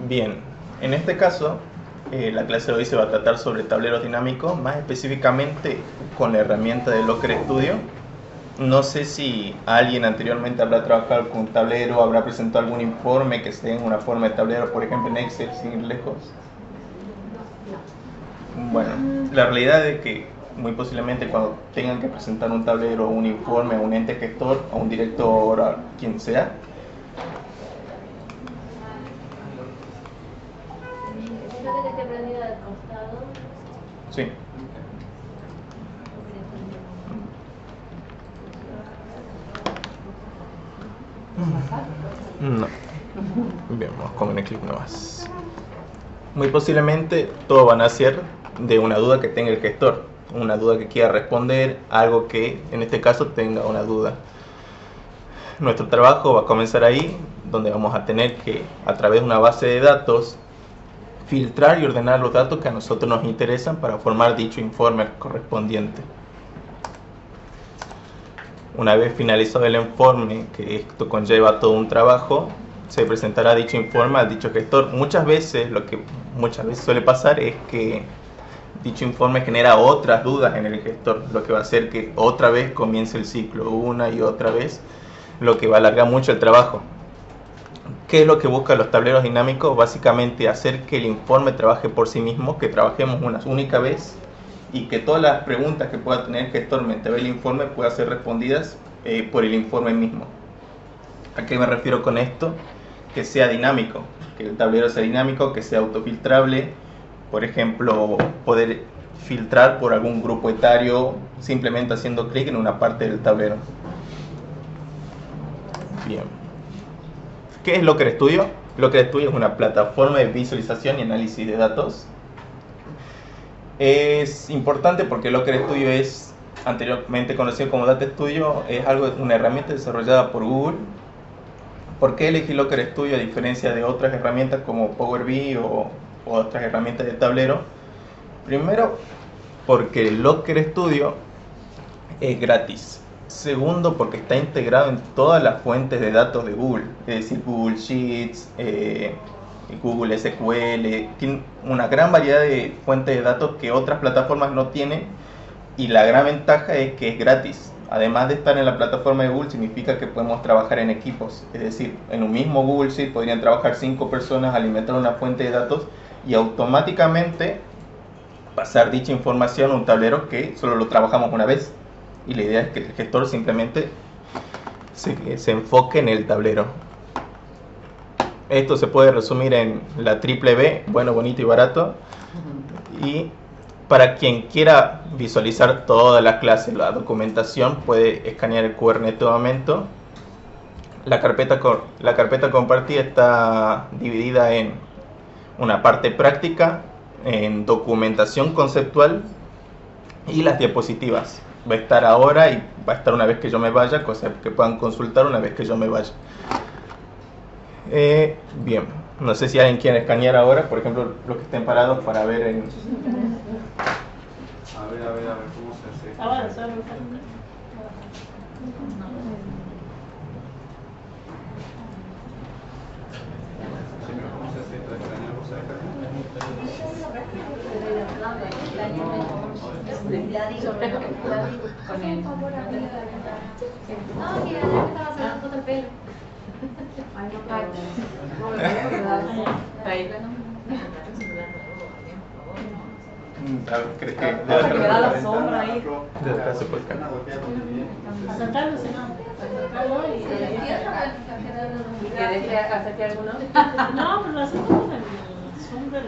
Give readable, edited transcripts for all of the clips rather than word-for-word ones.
Bien, en este caso, la clase de hoy se va a tratar sobre tableros dinámicos, más específicamente con la herramienta de Locker Studio. No sé si alguien anteriormente habrá trabajado con un tablero, habrá presentado algún informe que esté en una forma de tablero, por ejemplo en Excel, sin ir lejos. Bueno, la realidad es que muy posiblemente cuando tengan que presentar un tablero, un informe a un ente gestor, a un director, a quien sea, sí. No. Bien, vamos con el clic nomás. Muy posiblemente todo van a ser de una duda que tenga el gestor, una duda que quiera responder, algo que en este caso tenga una duda. Nuestro trabajo va a comenzar ahí, donde vamos a tener que, a través de una base de datos, filtrar y ordenar los datos que a nosotros nos interesan para formar dicho informe correspondiente. Una vez finalizado el informe, que esto conlleva todo un trabajo, se presentará dicho informe al dicho gestor. Muchas veces suele pasar es que dicho informe genera otras dudas en el gestor, lo que va a hacer que otra vez comience el ciclo una y otra vez, lo que va a alargar mucho el trabajo. ¿Qué es lo que buscan los tableros dinámicos? Básicamente hacer que el informe trabaje por sí mismo, que trabajemos una única vez y que todas las preguntas que pueda tener el gestor mientras ve el informe puedan ser respondidas por el informe mismo. ¿A qué me refiero con esto? Que sea dinámico, que el tablero sea dinámico, que sea autofiltrable. Por ejemplo, poder filtrar por algún grupo etario simplemente haciendo clic en una parte del tablero. Bien. ¿Qué es Locker Studio? Locker Studio es una plataforma de visualización y análisis de datos. Es importante porque Locker Studio es anteriormente conocido como Data Studio, es una herramienta desarrollada por Google. ¿Por qué elegí Locker Studio a diferencia de otras herramientas como Power BI o otras herramientas de tablero? Primero, porque Locker Studio es gratis. Segundo, porque está integrado en todas las fuentes de datos de Google, es decir, Google Sheets, Google SQL, tiene una gran variedad de fuentes de datos que otras plataformas no tienen, y la gran ventaja es que es gratis. Además de estar en la plataforma de Google, significa que podemos trabajar en equipos, es decir, en un mismo Google Sheet podrían trabajar 5 personas, alimentar una fuente de datos y automáticamente pasar dicha información a un tablero que solo lo trabajamos una vez. Y la idea es que el gestor simplemente se enfoque en el tablero. Esto se puede resumir en la triple B, bueno, bonito y barato. Y para quien quiera visualizar toda la clase, la documentación, puede escanear el QR en este momento. La carpeta compartida está dividida en una parte práctica, en documentación conceptual y las diapositivas. Va a estar ahora y va a estar una vez que yo me vaya, cosa que puedan consultar una vez que yo me vaya. Bien, no sé si alguien quiere escanear ahora, por ejemplo, los que estén parados para ver en... A ver, ¿cómo se hace? Ahora, solo ¿Cómo se hace esto de escanear? ¿Vos sabés ¿Crees que me da la sombra ahí. se puede escanear? Acercarlo, si no. Acercarlo y ¿Que deje hacerte alguno? no, pero lo hacemos con el zoom de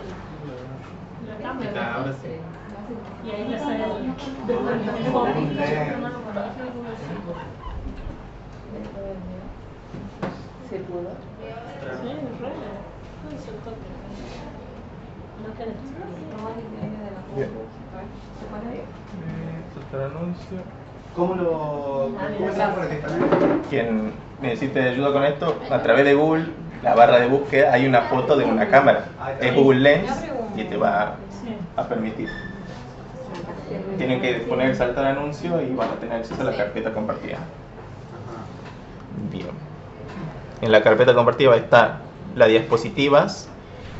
la cámara. Ahora sí. Y ahí le sale el foco. ¿Se pudo? Sí, re. Se toca. No querés. Bien. ¿Se pone ahí? Soltar anuncio. ¿Cómo se hace para que escanee? Quien necesite ayuda con esto, a través de Google, la barra de búsqueda, hay una foto de una cámara. Es Google Lens y te va a permitir. Tienen que poner saltar anuncio y van a tener acceso a la carpeta compartida. Bien. En la carpeta compartida está las diapositivas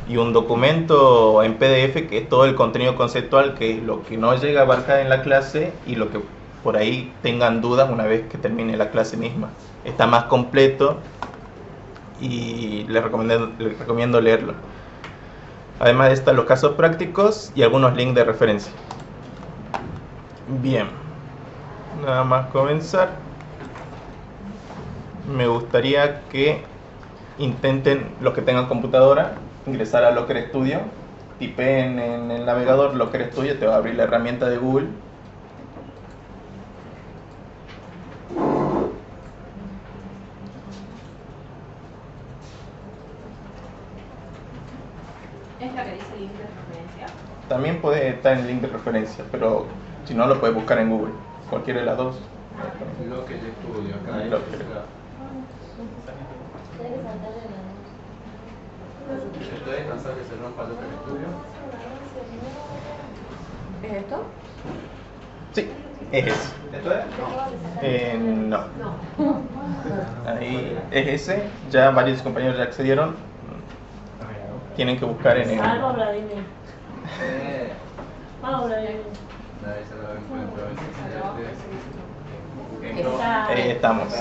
y un documento en PDF que es todo el contenido conceptual, que es lo que no llega a abarcar en la clase y lo que por ahí tengan dudas una vez que termine la clase misma. Está más completo y les recomiendo leerlo. Además están los casos prácticos y algunos links de referencia. Bien, nada más comenzar. Me gustaría que intenten, los que tengan computadora, ingresar a Locker Studio. Tipeen en el navegador Locker Studio, te va a abrir la herramienta de Google. ¿Es la que dice link de referencia? También puede estar en el link de referencia, pero si no lo puedes buscar en Google, cualquiera de las dos. Locker Studio, acá hay Locker. ¿Se puede cansar que se rompa Locker Studio? ¿Es esto? Sí, es ese. ¿Esto es? No. Ahí es ese. Ya varios compañeros ya accedieron. Tienen que buscar en el... Salvo Vladimir. Eh, Vamos, Vladimir. ahí se lo encuentro. Está. Ahí estamos.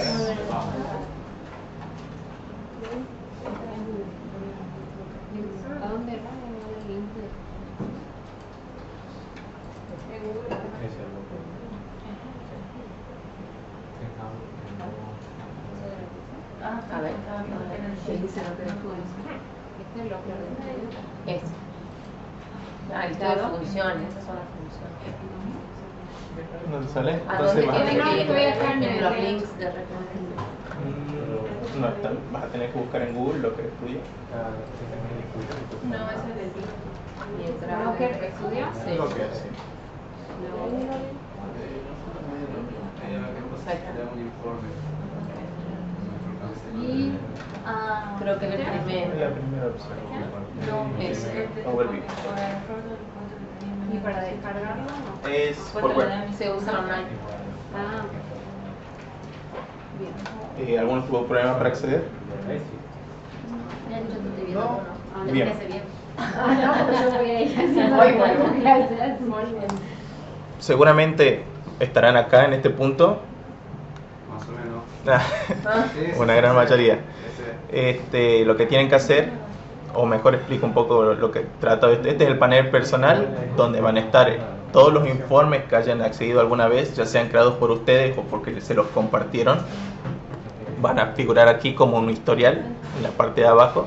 ¿A dónde va el link? A ver, ¿qué dice lo que tú dices? Este es lo que es. Ahí está las funciones, esas son las funciones. ¿Dónde sale? ¿A Entonces dónde vas a tiene tener que ir? acá en En los el- links de referencia. No están. Vas a tener que buscar en Google Locker Studio. No, ese es del link. Mientras ¿Locker Studio? Sí. Locker, sí. Y. Creo que es el Es primero. la primera opción. No, Es Overview. ¿Y para descargarlo? No. Es por web. Se usa online. Ah, bien. ¿Algún tuvo problema para acceder? Ah, Bien. Ah, no, pues yo voy a ir haciendo hoy vuelvo a clases. Seguramente estarán acá en este punto. Más o menos. Una gran mayoría. Lo que tienen que hacer, o mejor explico un poco lo que trata. Este es el panel personal donde van a estar todos los informes que hayan accedido alguna vez, ya sean creados por ustedes o porque se los compartieron. Van a figurar aquí como un historial en la parte de abajo.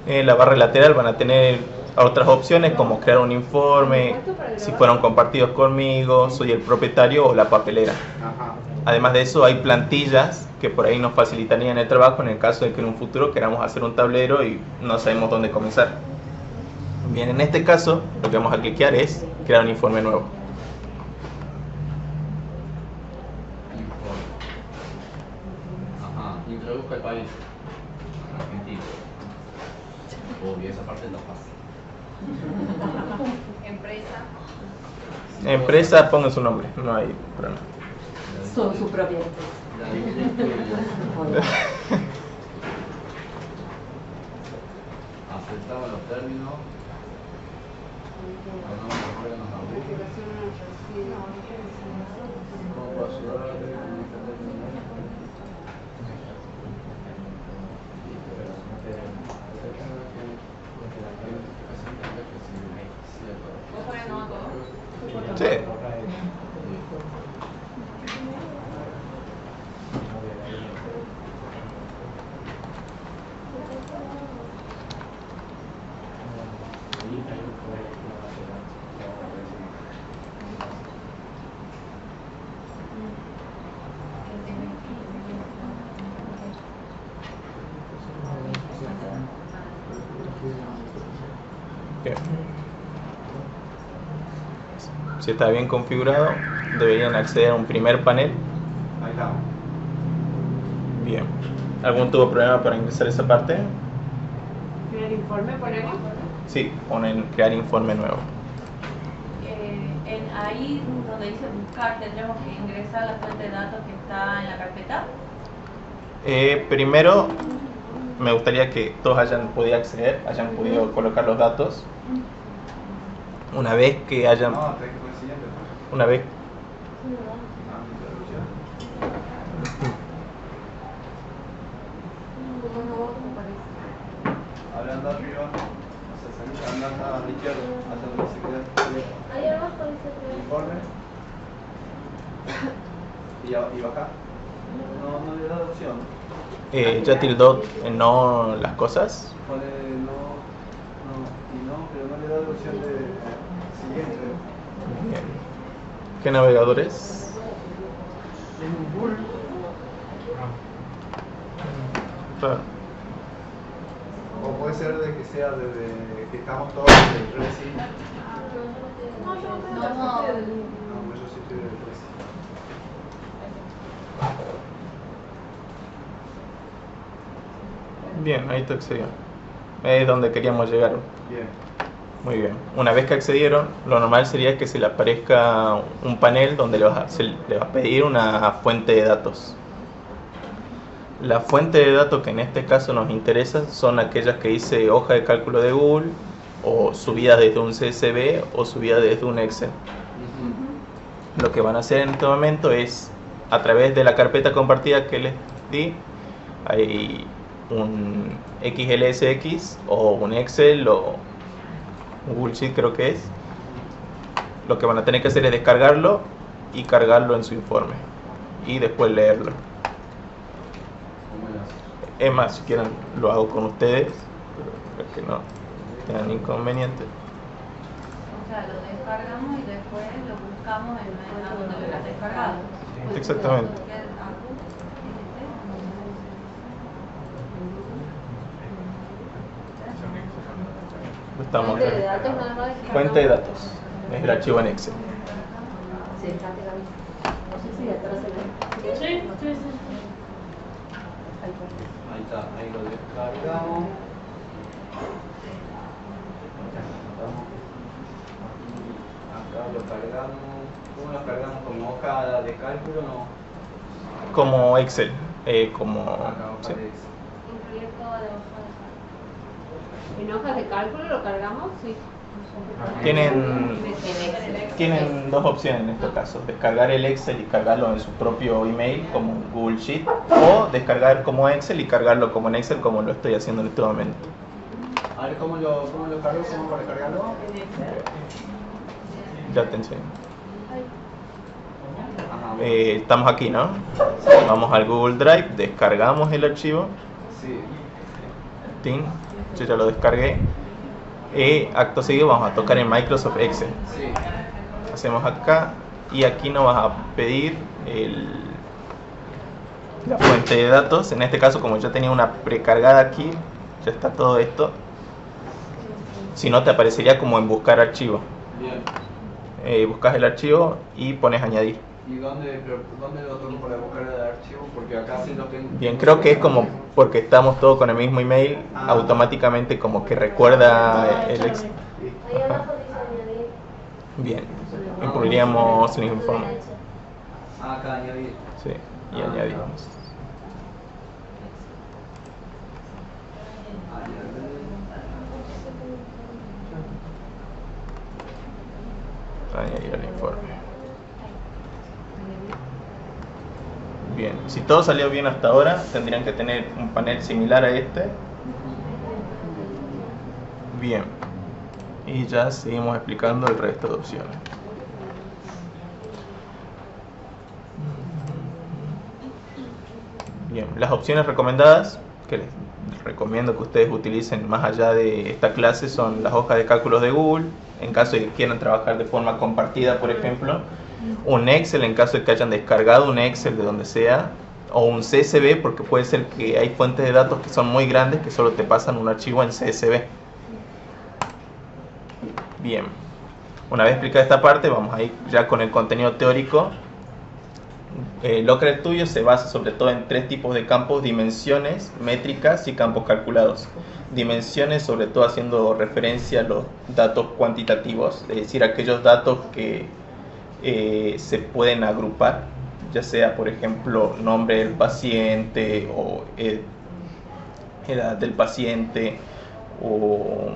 En la barra lateral van a tener otras opciones como crear un informe, si fueron compartidos conmigo, soy el propietario o la papelera. Ajá. Además de eso hay plantillas que por ahí nos facilitarían el trabajo en el caso de que en un futuro queramos hacer un tablero y no sabemos dónde comenzar. Bien, en este caso lo que vamos a cliquear es crear un informe nuevo. Informe. Ajá. Introduzca el país. Argentina. Obvio, esa parte es la fácil. Empresa. Empresa, pongan su nombre, no hay problema. Son su propia empresa. La de aceptaba los términos. Ganamos los órganos autónomos. ¿Cómo puedo ayudar? ¿Vos ponés no a todo? Sí. Bien. Si está bien configurado, deberían acceder a un primer panel. Ahí está. Bien. ¿Algún tuvo problema para ingresar a esa parte? ¿El informe ponemos? Sí, ponen crear informe nuevo. Ahí donde dice buscar, tendremos que ingresar la fuente de datos que está en la carpeta. Primero me gustaría que todos hayan podido acceder, hayan podido colocar los datos. Una vez que hayan... No, tenés que poner el siguiente. Una vez... Ahora anda arriba, hacia salir, anda a la izquierda, hacia donde se queda Ahí abajo dice el informe. Y baja. No le da opción. ya tildó en no las cosas. Pone pero no le da opción de siguiente. Bien. ¿Qué navegadores? En Google. Claro. O puede ser de que sea desde que estamos todos en el Resi. No, No, yo sí estoy en el Resi. Bien, ahí te accedió. Es donde queríamos llegar. Bien. Muy bien. Una vez que accedieron, lo normal sería que se le aparezca un panel donde le va a pedir una fuente de datos. La fuente de datos que en este caso nos interesa son aquellas que dice hoja de cálculo de Google, o subida desde un CSV o subida desde un Excel. Lo que van a hacer en este momento es, a través de la carpeta compartida que les di, hay un XLSX o un Excel o un Google Sheet, creo que es. Lo que van a tener que hacer es descargarlo y cargarlo en su informe y después leerlo. Es más, si quieren lo hago con ustedes, pero que no tengan inconveniente. O sea, lo descargamos y después lo buscamos en donde lo has descargado. Exactamente. Estamos Fuente de datos nada más. Fuente de datos. Es el archivo en Excel. Sí, fíjate, Gaby. No sé si atrás se ve. Sí, sí, sí. Ahí está. Ahí está, ahí lo descargamos. Acá lo cargamos. ¿Cómo lo cargamos? ¿Como hoja de cálculo? No. Como Excel. Como... Acá, sí. hoja de Excel. Incluir todo de hoja de ¿En hojas de cálculo lo cargamos? Sí. Tienen dos opciones en este caso: descargar el Excel y cargarlo en su propio email como un Google Sheet, o descargar como Excel y cargarlo como en Excel, como lo estoy haciendo en este momento. A ver, ¿cómo lo cargo? ¿Cómo para cargarlo? Ya te enseño. Ajá. Estamos aquí, ¿no? Vamos al Google Drive, descargamos el archivo. Sí. Tin, yo ya lo descargué. Acto seguido vamos a tocar en Microsoft Excel. Sí. Hacemos acá y aquí nos vas a pedir la fuente de datos. En este caso, como yo tenía una precargada aquí, ya está todo esto. Si no, te aparecería como en buscar archivo. Bien. Buscas el archivo y pones añadir. ¿Y dónde lo tomo para buscar el archivo? Porque acá sí lo tengo. Bien, creo que es como porque estamos todos con el mismo email, automáticamente como que recuerda el Excel. Ahí abajo dice añadir. Bien, incluiríamos el informe. Acá añadir. Sí, y añadimos. Añadir el informe. Bien, si todo salió bien hasta ahora, tendrían que tener un panel similar a este. Bien, y ya seguimos explicando el resto de opciones. Bien, las opciones recomendadas que les recomiendo que ustedes utilicen más allá de esta clase son las hojas de cálculos de Google, en caso de que quieran trabajar de forma compartida, por ejemplo, un Excel en caso de que hayan descargado un Excel de donde sea, o un CSV, porque puede ser que hay fuentes de datos que son muy grandes que solo te pasan un archivo en CSV. Bien, una vez explicada esta parte, vamos a ir ya con el contenido teórico. Locra Studio se basa sobre todo en tres tipos de campos: dimensiones, métricas y campos calculados. Dimensiones, sobre todo haciendo referencia a los datos cuantitativos, es decir, aquellos datos que se pueden agrupar, ya sea por ejemplo nombre del paciente o edad del paciente o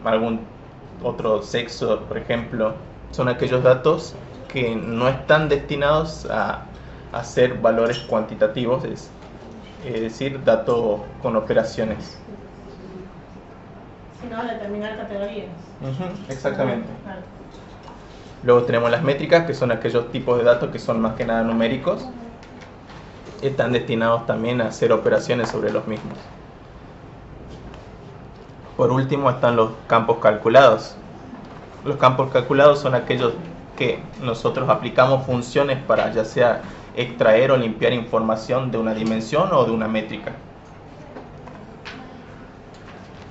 algún otro sexo, por ejemplo. Son aquellos datos que no están destinados a ser valores cuantitativos, es decir, datos con operaciones. Sino determinar categorías. Exactamente. Claro. Luego tenemos las métricas, que son aquellos tipos de datos que son más que nada numéricos. Están destinados también a hacer operaciones sobre los mismos. Por último están los campos calculados. Los campos calculados son aquellos que nosotros aplicamos funciones para ya sea extraer o limpiar información de una dimensión o de una métrica.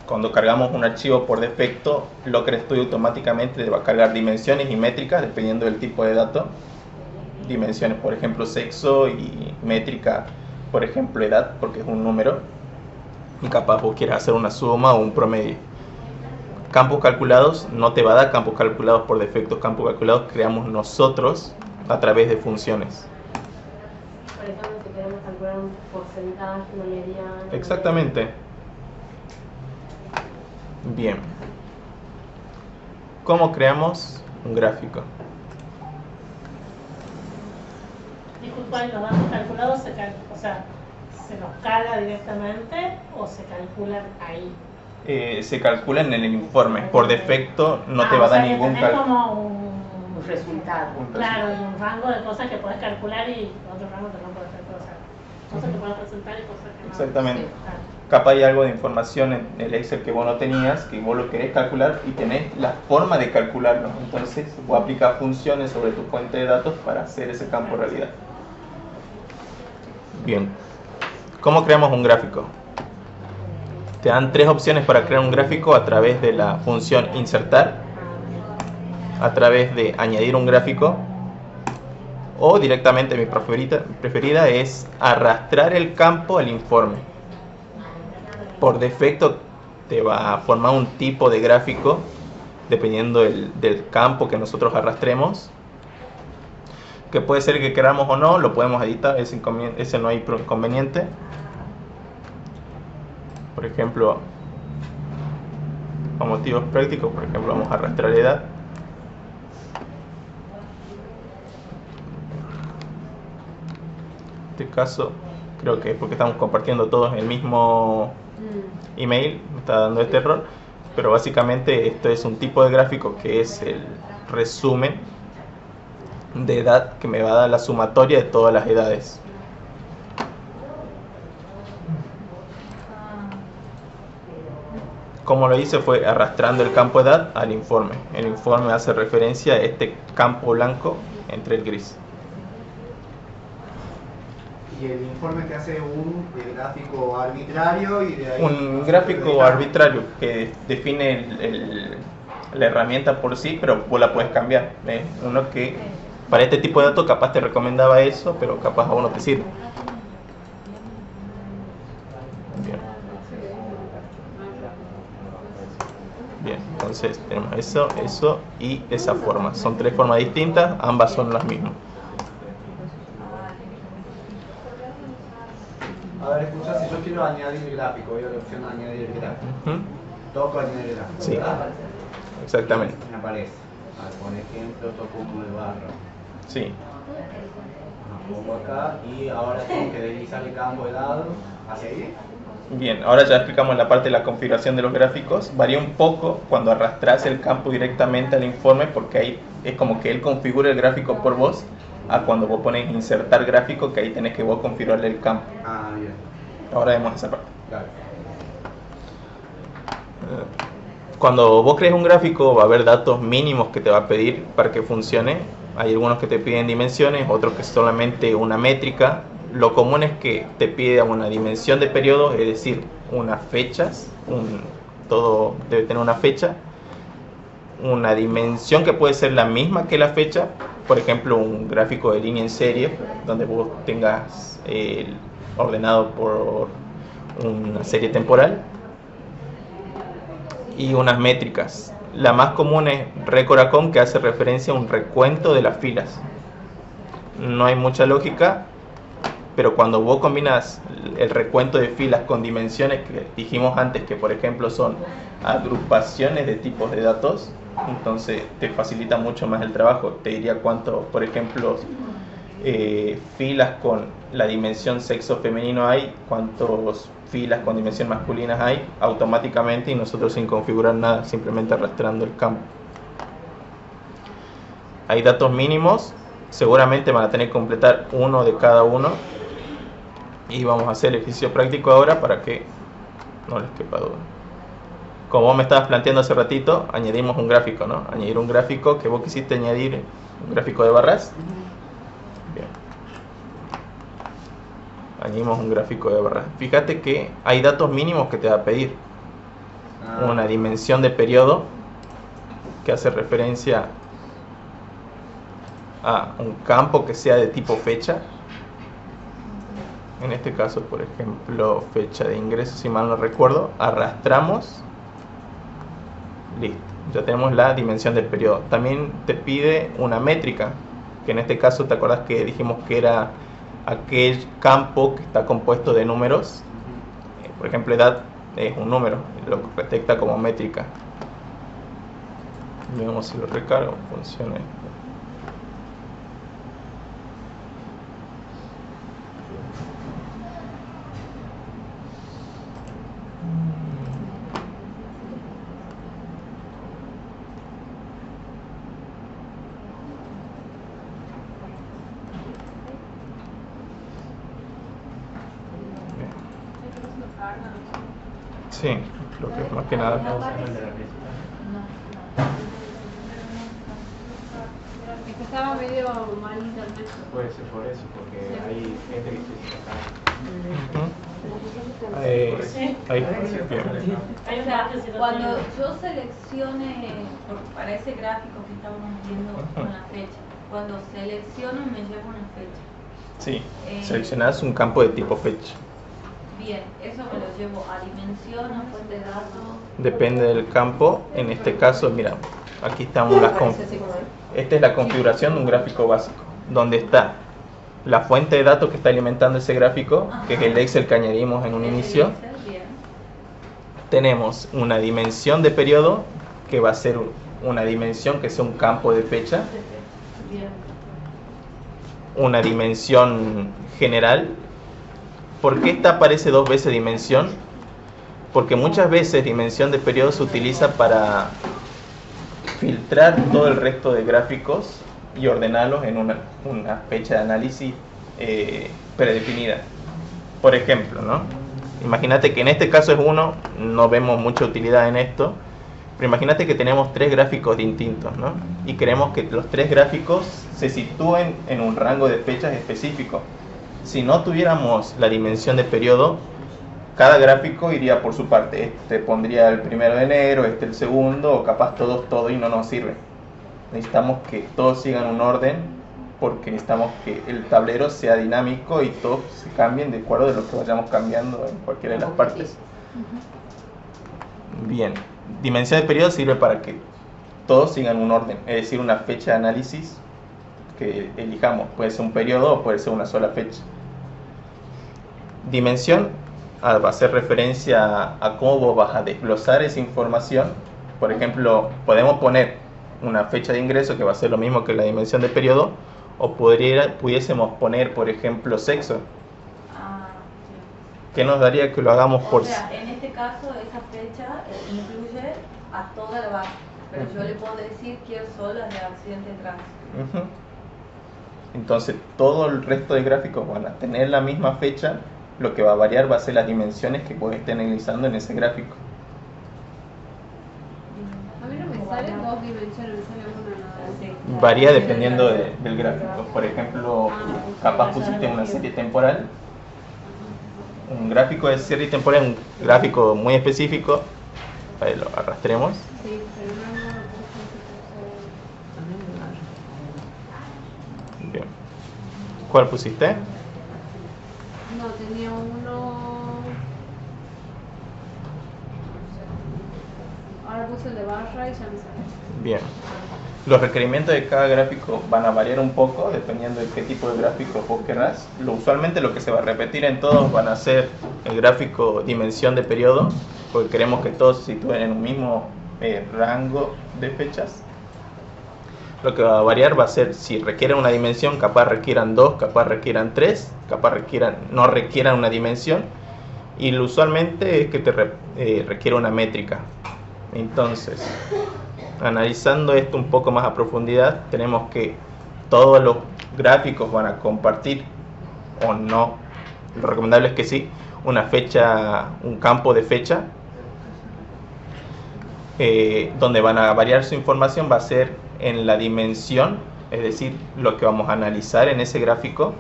Cuando cargamos un archivo por defecto, Locker Studio automáticamente va a cargar dimensiones y métricas dependiendo del tipo de dato. Dimensiones, por ejemplo, sexo, y métrica, por ejemplo, edad, porque es un número. Y capaz vos quieras hacer una suma o un promedio. Campos calculados no te va a dar campos calculados por defecto. Campos calculados creamos nosotros a través de funciones. Por ejemplo, si queremos calcular un porcentaje, una mediana. Exactamente. Bien. ¿Cómo creamos un gráfico? Disculpa, los datos calculados se los carga directamente o se calculan ahí. Se calcula en el informe. Por defecto no te va a dar ningún cálculo. cálculo. Como Un resultado. claro, y un rango de cosas que puedes calcular y otro rango que no puedes calcular. O sea, cosas que puedes presentar y cosas que no. Exactamente. Claro. Capaz hay algo de información en el Excel que vos no tenías, que vos lo querés calcular y tenés la forma de calcularlo. Entonces vos aplicás funciones sobre tu fuente de datos para hacer ese campo realidad. Bien. ¿Cómo creamos un gráfico? Te dan tres opciones para crear un gráfico a través de la función insertar, a través de añadir un gráfico, o directamente mi preferida es arrastrar el campo al informe. Por defecto te va a formar un tipo de gráfico dependiendo del campo que nosotros arrastremos, que puede ser que queramos o no, lo podemos editar, ese no hay inconveniente. Por ejemplo, a motivos prácticos, por ejemplo, vamos a arrastrar edad. En este caso, creo que es porque estamos compartiendo todos el mismo email, me está dando este error, pero básicamente esto es un tipo de gráfico que es el resumen de edad que me va a dar la sumatoria de todas las edades. Como lo hice fue arrastrando el campo edad al informe. El informe hace referencia a este campo blanco entre el gris. Y el informe te hace un gráfico arbitrario y de ahí... Un gráfico arbitrario que define la herramienta por sí, pero vos la puedes cambiar. Uno que para este tipo de datos capaz te recomendaba eso, pero capaz a vos no te sirve. Bien, entonces tenemos eso y esa forma. Son tres formas distintas, ambas son las mismas. A ver, escucha, si yo quiero añadir el gráfico, voy a la opción añadir el gráfico. Toco añadir el gráfico, Sí, ¿verdad? exactamente. Me aparece. A ver, por ejemplo, toco como el barro. Sí, Pongo acá y ahora tengo que deslizar el campo de lado hacia ahí. bien, ahora ya explicamos la parte de la configuración de los gráficos. Varía un poco cuando arrastras el campo directamente al informe, porque ahí es como que él configura el gráfico por vos, a cuando vos pones insertar gráfico, que ahí tenés que vos configurarle el campo. Ah, bien. Ahora vemos esa parte. Claro. Cuando vos crees un gráfico va a haber datos mínimos que te va a pedir para que funcione. Hay algunos que te piden dimensiones, otros que solamente una métrica. Lo común es que te pida una dimensión de periodo, es decir, unas fechas, todo debe tener una fecha, una dimensión que puede ser la misma que la fecha, por ejemplo un gráfico de línea en serie, donde vos tengas ordenado por una serie temporal, y unas métricas. La más común es Recoracom, que hace referencia a un recuento de las filas. No hay mucha lógica, pero cuando vos combinas el recuento de filas con dimensiones que dijimos antes, que por ejemplo son agrupaciones de tipos de datos, entonces te facilita mucho más el trabajo. Te diría cuánto, por ejemplo, filas con la dimensión sexo femenino hay, cuántas filas con dimensión masculina hay automáticamente, y nosotros sin configurar nada, simplemente arrastrando el campo. Hay datos mínimos, seguramente van a tener que completar uno de cada uno, y vamos a hacer el ejercicio práctico ahora para que no les quepa duda. Como vos me estabas planteando hace ratito, añadimos un gráfico, ¿no? Añadir un gráfico que vos quisiste añadir, un gráfico de barras. Bien. Añadimos un gráfico de barras. Fíjate que hay datos mínimos que te va a pedir. Una dimensión de periodo que hace referencia a un campo que sea de tipo fecha. En este caso, por ejemplo, fecha de ingreso, si mal no recuerdo. Arrastramos. Listo. Ya tenemos la dimensión del periodo. También te pide una métrica, que en este caso, ¿te acuerdas que dijimos que era aquel campo que está compuesto de números? Por ejemplo, edad es un número, lo detecta como métrica. Veamos si lo recargo, funciona. Sí, creo que más que nada. Es que estaba medio mal internet. Puede ser por eso, porque hay gente que se Sí. Ahí, Hay bien. un O sea, dato, si no cuando tiene- yo seleccione, para ese gráfico que estábamos viendo con la fecha, cuando selecciono me lleva una fecha. Sí, seleccionás un campo de tipo fecha. Bien, eso me lo llevo a dimensión, a fuente de datos. Depende del campo. En este caso, mira, aquí estamos esta es la configuración de un gráfico básico, donde está la fuente de datos que está alimentando ese gráfico, que es el Excel que añadimos en un inicio. Bien. Tenemos una dimensión de periodo, que va a ser una dimensión que sea un campo de fecha. Bien. Una dimensión general. ¿Por qué esta aparece dos veces dimensión? Porque muchas veces dimensión de periodo se utiliza para filtrar todo el resto de gráficos y ordenarlos en una fecha de análisis predefinida. Por ejemplo, ¿no? Imagínate que en este caso es 1, no vemos mucha utilidad en esto, pero imagínate que tenemos 3 gráficos distintos, ¿no? Y queremos que los 3 gráficos se sitúen en un rango de fechas específico. Si no tuviéramos la dimensión de periodo, cada gráfico iría por su parte. Este pondría el 1 de enero, este el 2, o capaz todo y no nos sirve. Necesitamos que todos sigan un orden, porque necesitamos que el tablero sea dinámico y todos se cambien de acuerdo de lo que vayamos cambiando en cualquiera de las partes. Bien, dimensión de periodo sirve para que todos sigan un orden, es decir, una fecha de análisis que elijamos. Puede ser un periodo o puede ser una sola fecha. Dimensión va a hacer referencia a cómo vos vas a desglosar esa información. Por ejemplo, podemos poner una fecha de ingreso que va a ser lo mismo que la dimensión de periodo, o pudiésemos poner, por ejemplo, sexo. ¿Qué nos daría que lo hagamos por... O sea, en este caso esa fecha incluye a toda la base, pero yo le puedo decir quiero solo las de accidente de tránsito. Ujú. Entonces todo el resto de gráficos van a tener la misma fecha. Lo que va a variar va a ser las dimensiones que vos estés analizando en ese gráfico. A mí no me salen 2 dimensiones, me sale una nada. Varía dependiendo del gráfico. Por ejemplo, capaz pusiste una serie temporal. Un gráfico de serie temporal, un gráfico muy específico. Ahí lo arrastremos. Sí, pero no. Bien. ¿Cuál pusiste? No, tenía uno. Ahora puse el de barra y ya me sale. Bien. Los requerimientos de cada gráfico van a variar un poco dependiendo de qué tipo de gráfico vos querrás. Usualmente lo que se va a repetir en todos van a ser el gráfico dimensión de periodo, porque queremos que todos se sitúen en un mismo rango de fechas. Lo que va a variar va a ser si requieren una dimensión, capaz requieran 2, capaz requieran 3, capaz no requieran una dimensión, y usualmente es que te requiere una métrica. Entonces, analizando esto un poco más a profundidad, tenemos que todos los gráficos van a compartir o no, lo recomendable es que sí, una fecha, un campo de fecha, donde van a variar su información va a ser en la dimensión, es decir, lo que vamos a analizar en ese gráfico,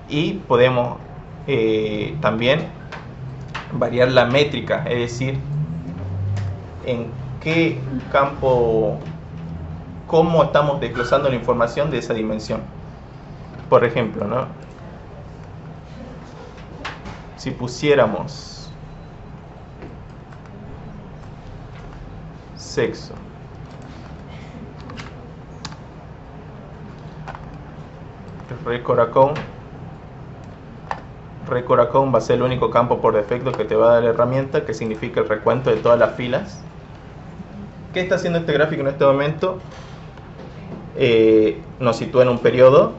y podemos también variar la métrica, es decir, en qué campo, cómo estamos desglosando la información de esa dimensión. Por ejemplo, ¿no? Si pusiéramos sexo, record account va a ser el único campo por defecto que te va a dar la herramienta, que significa el recuento de todas las filas. ¿Qué está haciendo este gráfico en este momento? Nos sitúa en un periodo,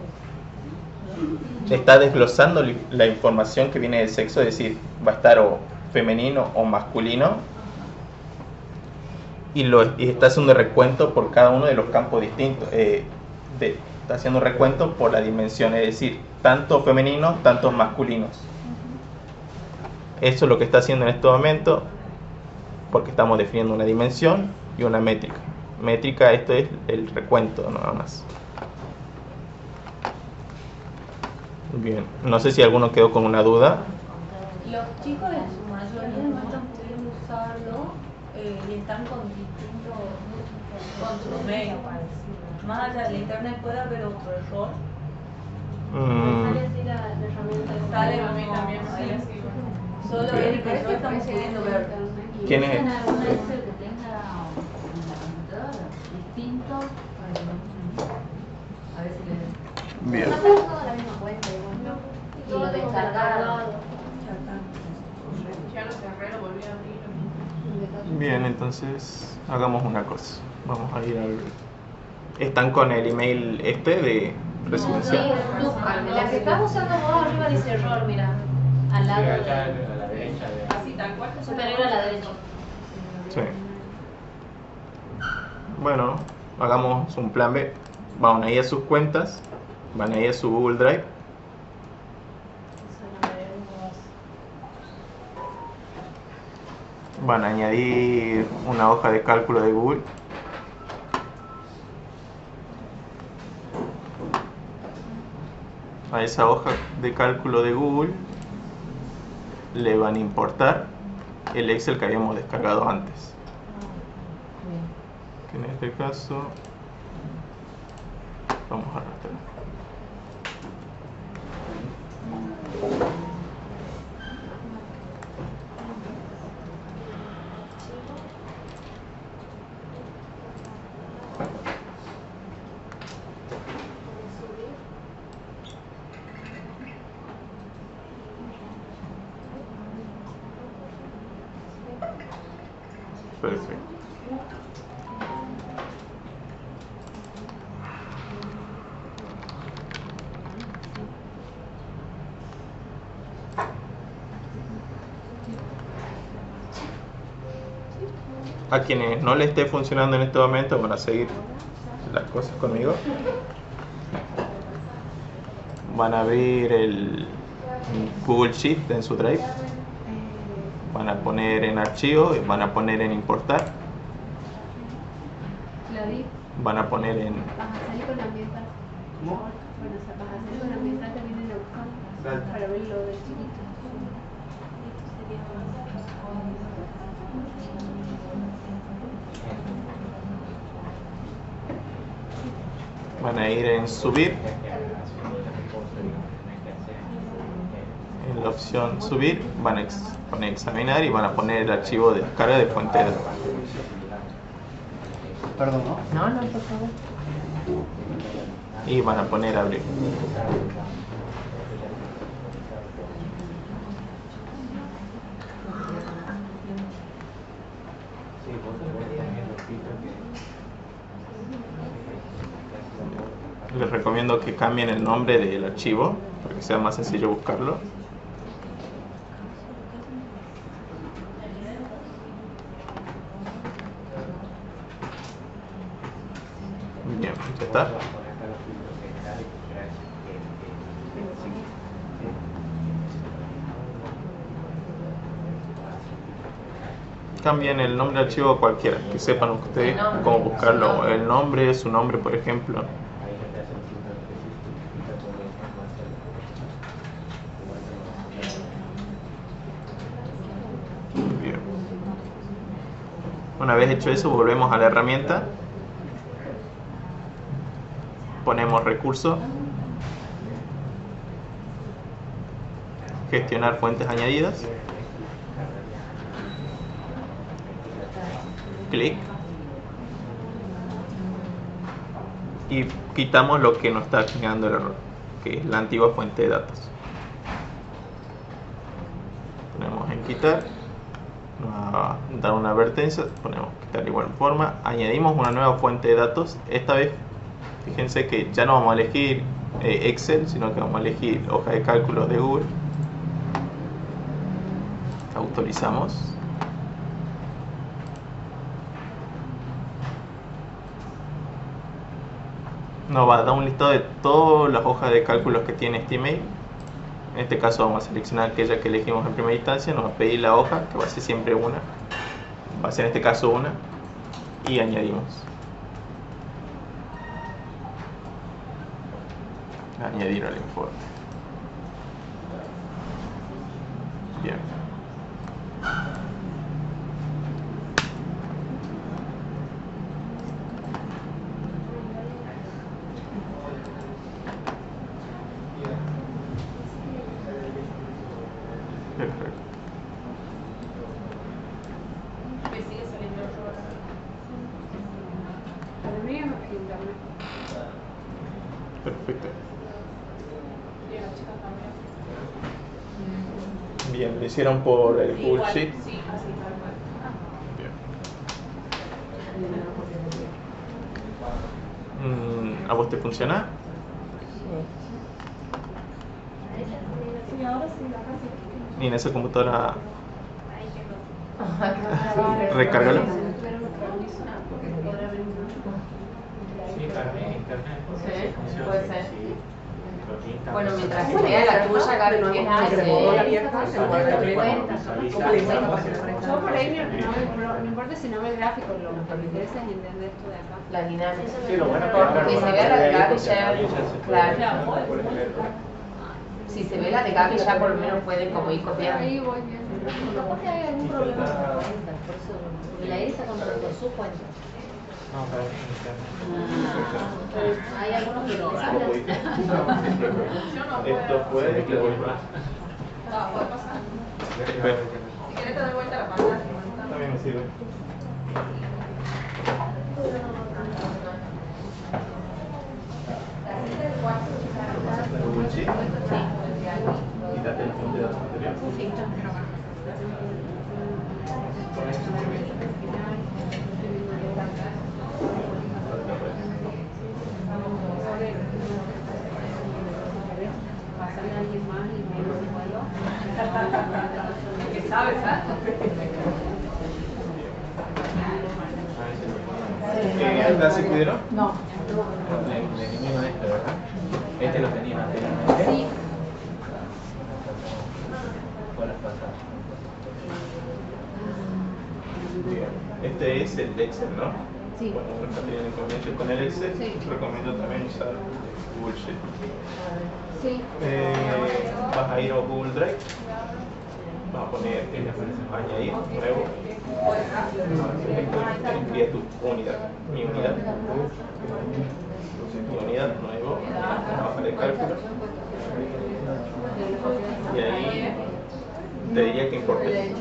está desglosando la información que viene del sexo, es decir, va a estar o femenino o masculino, y está haciendo recuento por cada uno de los campos distintos, está haciendo recuento por la dimensión, es decir, tanto femeninos, tantos masculinos. Eso es lo que está haciendo en este momento, porque estamos definiendo una dimensión y una métrica. Métrica, esto es el recuento nada más. Bien, no sé si alguno quedó con una duda. Los chicos en su mayoría no están pudiendo usarlo y están con distintos medios. Más allá del internet puede haber otro error. Sale así la herramienta. Sale a mí también, sí. Solo Erika y yo estamos pudiendo ver. ¿Quién es? ¿Tienen algún Excel que tenga en la computadora distinto para que a ver si le... Bien. No tengo toda la misma cuenta, igual. Y lo descargaron. Ya lo cerré, lo volví a abrir. Bien, entonces hagamos una cosa. Vamos a ir al... ¿Están con el email de residencia? Sí, búscame. La que estás usando vos arriba dice error, mira. Al lado de... a la derecha de... Así tal cual. superior a la derecha. Sí. Bueno, hagamos un plan B. Van a ir a sus cuentas, van a ir a su Google Drive. Van a añadir una hoja de cálculo de Google. A esa hoja de cálculo de Google le van a importar el Excel que habíamos descargado antes. Que en este caso vamos a arrastrar. Perfecto. A quienes no le esté funcionando en este momento van a seguir las cosas conmigo. Van a abrir el Google Sheet en su Drive. Van a poner en archivo y van a poner en importar. Van a poner en... Vas a salir con la ambiental. ¿Cómo? Bueno, o sea, vas a salir con la ambiental que viene a buscar Dale. para ver lo del chiquito. Van a ir en subir. En la opción subir van a poner examinar y van a poner el archivo de descarga de fuente de datos. Perdón, ¿no? No, no, por favor. Y van a poner abrir. Les recomiendo que cambien el nombre del archivo para que sea más sencillo buscarlo. Bien, ya está. Cambien el nombre del archivo a cualquiera, que sepan ustedes cómo buscarlo. El nombre, su nombre, por ejemplo. Bien. Una vez hecho eso, volvemos a la herramienta. Ponemos recursos. Gestionar fuentes añadidas. Clic. Y quitamos lo que nos está generando el error, que es la antigua fuente de datos. Ponemos en quitar. Nos va a dar una advertencia. Ponemos quitar de igual forma. Añadimos una nueva fuente de datos. Esta vez, fíjense que ya no vamos a elegir Excel, sino que vamos a elegir hoja de cálculos de Google. Autorizamos. Nos va a dar un listado de todas las hojas de cálculos que tiene este email. En este caso vamos a seleccionar aquella que elegimos en primera instancia. Nos va a pedir la hoja, que va a ser siempre una. Va a ser en este caso una. Y añadimos. Añadir al informe. Bien. Perfecto. Me sigue saliendo otro acá. Para mí es internet. Perfecto. Y a la chica también. Bien, lo hicieron por el Google Igual, Sheet. sí, así tal cual. Bien. ¿A vos te funciona? Sí, ahora sí, acá sí. Y en esa computadora recárgalo. Sí, para mí internet. Sí, puede ser. Bueno, mientras que vea la tuya, Gaby, ¿qué hace? Yo por ahí no importa si no ve el gráfico, lo que me interesa es entender esto de acá. La dinámica. Sí, lo bueno es Que se vea la de Gaby ya, claro. Claro. Si se ve la de Gaby ya por lo menos pueden como ir copiando. Ahí voy viendo. Capaz que hay algún problema con la cuenta, por eso la Elisa controló su cuenta. No, para mí internet. Hay algunos que no saben. Esto puede que Puede pasar. Si querés te doy vuelta la pantalla. También me sirve. Google Sheet. Quítate el fondo de datos anterior. Pasarle a alguien más y no lo puedo. Que sabes, ¿sabes? ¿Acá se pudieron? No. Le elimino este, ¿verdad? Este lo tenía anteriormente. Sí. Fue las pasadas. Bien. Este es el Excel, ¿no? Sí. Bueno, uno está teniendo inconvenientes con el Excel. Sí. Recomiendo también usar Google Sheet. Sí. Vas a ir a Google Drive. Vas a poner añadir nuevo. Crea tu unidad. Mi unidad. Mi unidad nuevo. Hoja de cálculo. Y ahí te diría que importes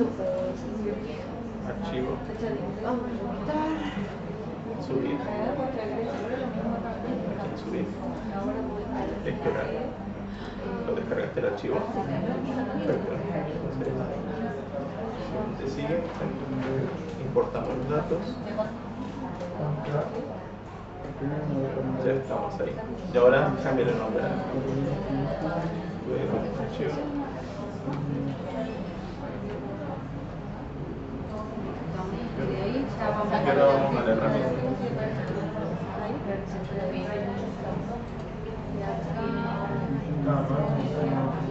archivo. Subir. Subir. Explorar. ¿Lo descargaste el archivo? Entonces, sigue. Importamos los datos. Ya estamos ahí. Y ahora cambia el nombre. Archivo. Y ahora vamos a la herramienta.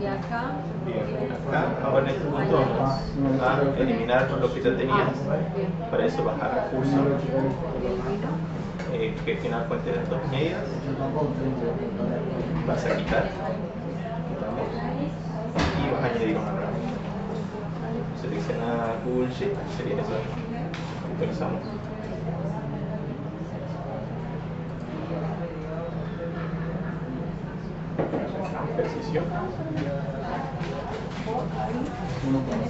Y acá. Bien, acá, ahora en este punto vamos a eliminar lo que ya tenías. Para eso vas a recursos, que final fuente de datos medias. Vas a quitar. Quitamos. Y vas a añadir una herramienta. Selecciona Google Sheet, sería eso. Actualizamos. Ejercicio.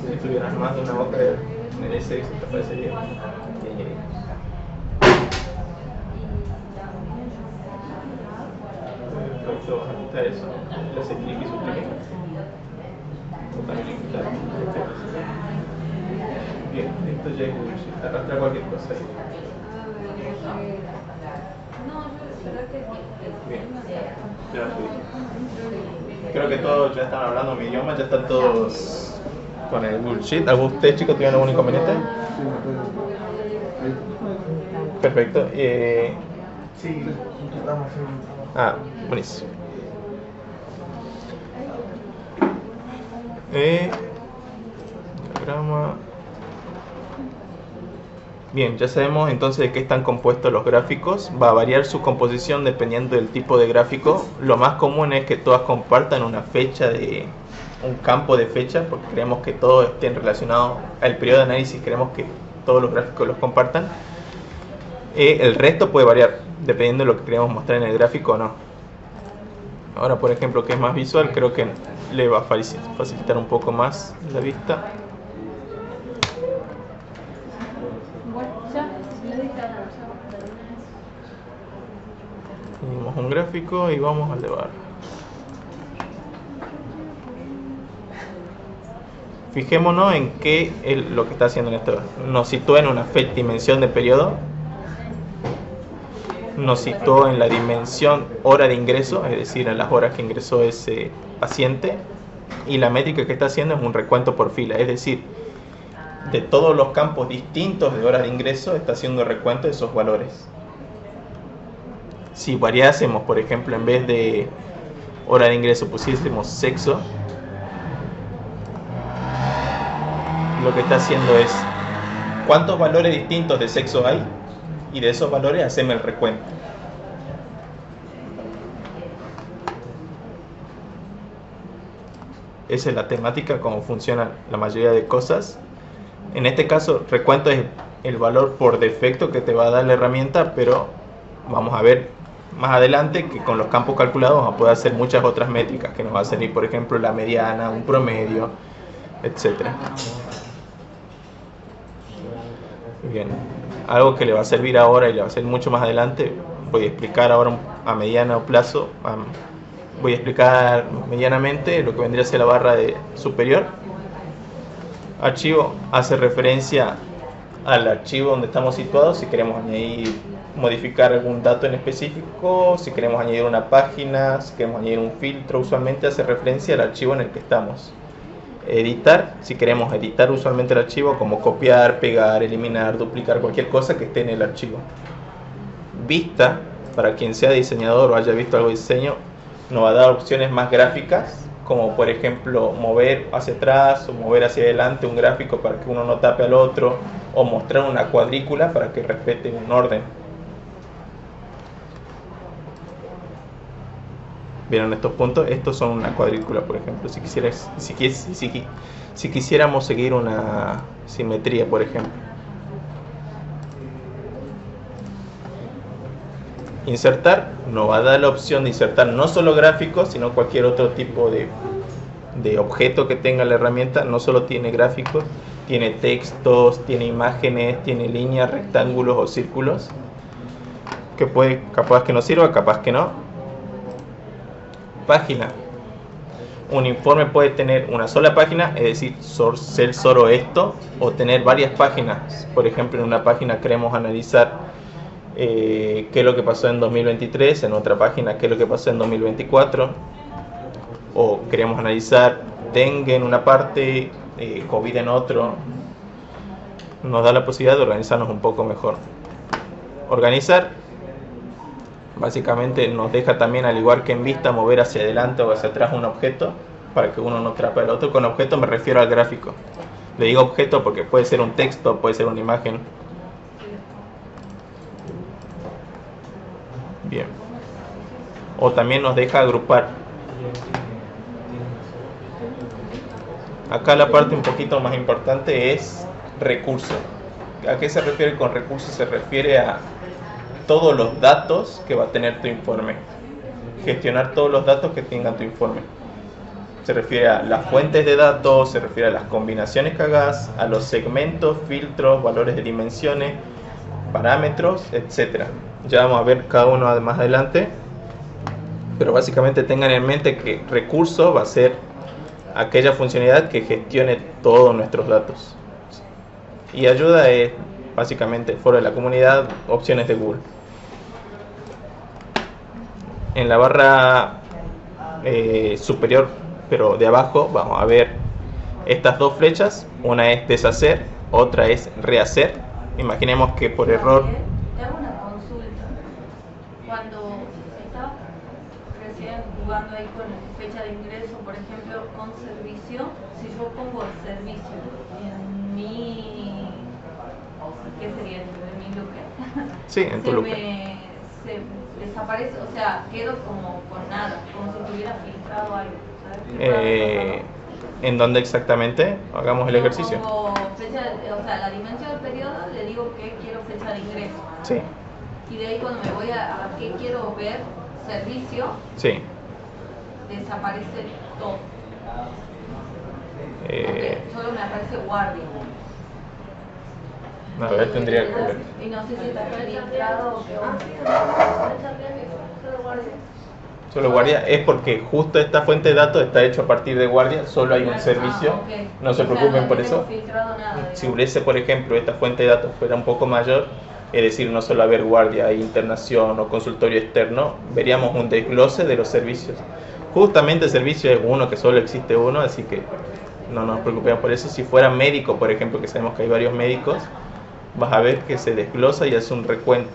Si tuvieras más de una hoja en el S, te aparecería. Perfecto, vas a quitar eso. Le haces clic y suprimir. O también quitar. Bien, esto ya es Google Sheet. Arrastra cualquier cosa ahí. Bien, ya lo subí. Creo que todos ya están hablando mi idioma, ya están todos con el Google Sheet. ¿Algún de ustedes, chicos, tienen algún inconveniente? Perfecto. Sí, estamos Buenísimo. Diagrama. Bien, ya sabemos entonces de qué están compuestos los gráficos. Va a variar su composición dependiendo del tipo de gráfico. Lo más común es que todas compartan una fecha un campo de fecha, porque queremos que todos estén relacionados al periodo de análisis, queremos que todos los gráficos los compartan. El resto puede variar dependiendo de lo que queremos mostrar en el gráfico o no. Ahora, por ejemplo, que es más visual, creo que le va a facilitar un poco más la vista. Tenemos un gráfico y vamos a elevar. Fijémonos en qué es lo que está haciendo en esto. Nos sitúa en una dimensión de periodo. Nos situó en la dimensión hora de ingreso, es decir, en las horas que ingresó ese paciente. Y la métrica que está haciendo es un recuento por fila, es decir, de todos los campos distintos de horas de ingreso está haciendo el recuento de esos valores. Si variásemos, por ejemplo, en vez de hora de ingreso pusiésemos sexo, lo que está haciendo es cuántos valores distintos de sexo hay, y de esos valores hacemos el recuento. Esa es la temática, cómo funciona la mayoría de cosas. En este caso, recuento es el valor por defecto que te va a dar la herramienta, pero vamos a ver más adelante que con los campos calculados vamos a poder hacer muchas otras métricas que nos va a servir, por ejemplo, la mediana, un promedio, etc. Bien, algo que le va a servir ahora y le va a servir mucho más adelante, voy a explicar ahora a mediano plazo, voy a explicar medianamente lo que vendría a ser la barra superior. Archivo hace referencia al archivo donde estamos situados, si queremos añadir, modificar algún dato en específico, si queremos añadir una página, si queremos añadir un filtro, usualmente hace referencia al archivo en el que estamos. Editar, si queremos editar usualmente el archivo, como copiar, pegar, eliminar, duplicar, cualquier cosa que esté en el archivo. Vista, para quien sea diseñador o haya visto algo de diseño, nos va a dar opciones más gráficas, como por ejemplo mover hacia atrás o mover hacia adelante un gráfico para que uno no tape al otro, o mostrar una cuadrícula para que respete un orden. ¿Vieron estos puntos? Estos son una cuadrícula, por ejemplo. Si quisiéramos seguir una simetría, por ejemplo. Insertar nos va a dar la opción de insertar no solo gráficos, sino cualquier otro tipo de objeto que tenga la herramienta. No solo tiene gráficos, tiene textos, tiene imágenes, tiene líneas, rectángulos o círculos. que puede, capaz que nos sirva, capaz que no. Página. Un informe puede tener una sola página, es decir, ser solo esto, o tener varias páginas. Por ejemplo, en una página queremos analizar qué es lo que pasó en 2023, en otra página qué es lo que pasó en 2024, o queremos analizar dengue en una parte, COVID en otro. Nos da la posibilidad de organizarnos un poco mejor. Organizar básicamente nos deja también, al igual que en vista, mover hacia adelante o hacia atrás un objeto para que uno no atrape al otro. Con objeto me refiero al gráfico. Le digo objeto porque puede ser un texto, puede ser una imagen. Bien. O también nos deja agrupar. Acá la parte un poquito más importante es recurso. ¿A qué se refiere con recurso? Se refiere a todos los datos que va a tener tu informe. Gestionar todos los datos que tenga tu informe. Se refiere a las fuentes de datos, se refiere a las combinaciones que hagas, a los segmentos, filtros, valores de dimensiones, parámetros, etc. Ya vamos a ver cada uno más adelante. Pero básicamente tengan en mente que recurso va a ser aquella funcionalidad que gestione todos nuestros datos. Y ayuda es básicamente foro de la comunidad, opciones de Google. En la barra superior, pero de abajo, vamos a ver estas dos flechas. Una es deshacer, otra es rehacer. Imaginemos que por error... Te hago una consulta. Cuando estás recién jugando ahí con fecha de ingreso, por ejemplo, con servicio, si yo pongo el servicio en mi... ¿Qué sería esto? ¿En mi look? Sí, en tu look. Se desaparece, o sea, quedo como con nada, como si tuviera filtrado algo. ¿Sabes? ¿En dónde exactamente? Hagamos el ejercicio. Pongo fecha, o sea, la dimensión del periodo, le digo que quiero fecha de ingreso. Sí. Y de ahí cuando me voy a qué quiero ver, servicio, Sí. desaparece todo. Porque solo me aparece guardia. A ver, tendría que ver. Y no sé si está filtrado o qué onda. Solo guardia es porque justo esta fuente de datos está hecho a partir de guardia, solo hay un servicio. Okay. No se preocupen por eso. Nada, Si hubiese, por ejemplo, esta fuente de datos fuera un poco mayor, es decir, no solo haber guardia, internación o consultorio externo, veríamos un desglose de los servicios. Justamente el servicio es uno, que solo existe uno, así que no nos preocupemos por eso. Si fuera médico, por ejemplo, que sabemos que hay varios médicos, vas a ver que se desglosa y hace un recuento.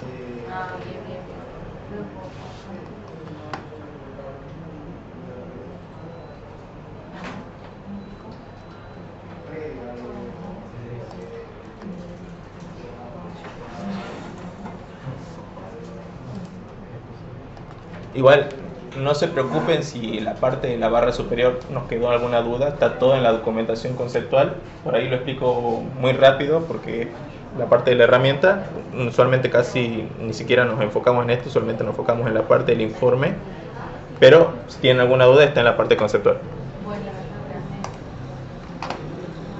Igual, no se preocupen si la parte de la barra superior nos quedó alguna duda, está todo en la documentación conceptual. Por ahí lo explico muy rápido porque la parte de la herramienta, usualmente casi ni siquiera nos enfocamos en esto, solamente nos enfocamos en la parte del informe, pero si tienen alguna duda está en la parte conceptual.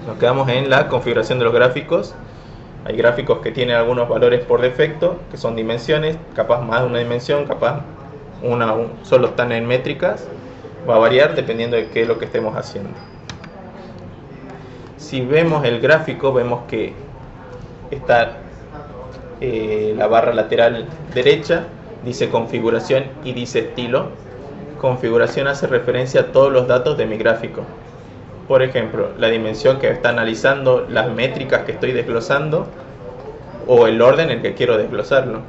Nos quedamos en la configuración de los gráficos. Hay gráficos que tienen algunos valores por defecto, que son dimensiones, capaz más de una dimensión, capaz solo están en métricas. Va a variar dependiendo de qué es lo que estemos haciendo. Si vemos el gráfico, vemos que está la barra lateral derecha, dice configuración y dice estilo. Configuración hace referencia a todos los datos de mi gráfico. Por ejemplo, la dimensión que está analizando, las métricas que estoy desglosando o el orden en el que quiero desglosarlo.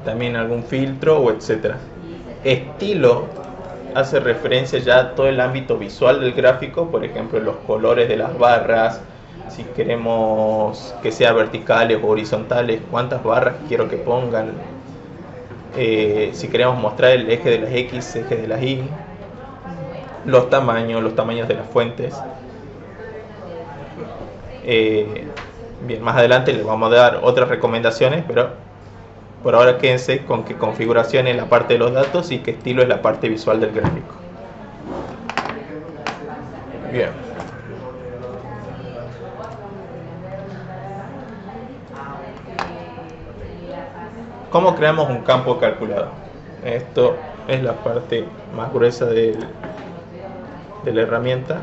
También algún filtro o etcétera. Estilo hace referencia ya a todo el ámbito visual del gráfico, por ejemplo, los colores de las barras, si queremos que sea verticales o horizontales, cuántas barras quiero que pongan, si queremos mostrar el eje de las X, eje de las Y, los tamaños de las fuentes. Bien, más adelante les vamos a dar otras recomendaciones, pero por ahora quédense con que configuración es la parte de los datos y que estilo es la parte visual del gráfico. Bien. ¿Cómo creamos un campo calculado? Esto es la parte más gruesa de la herramienta.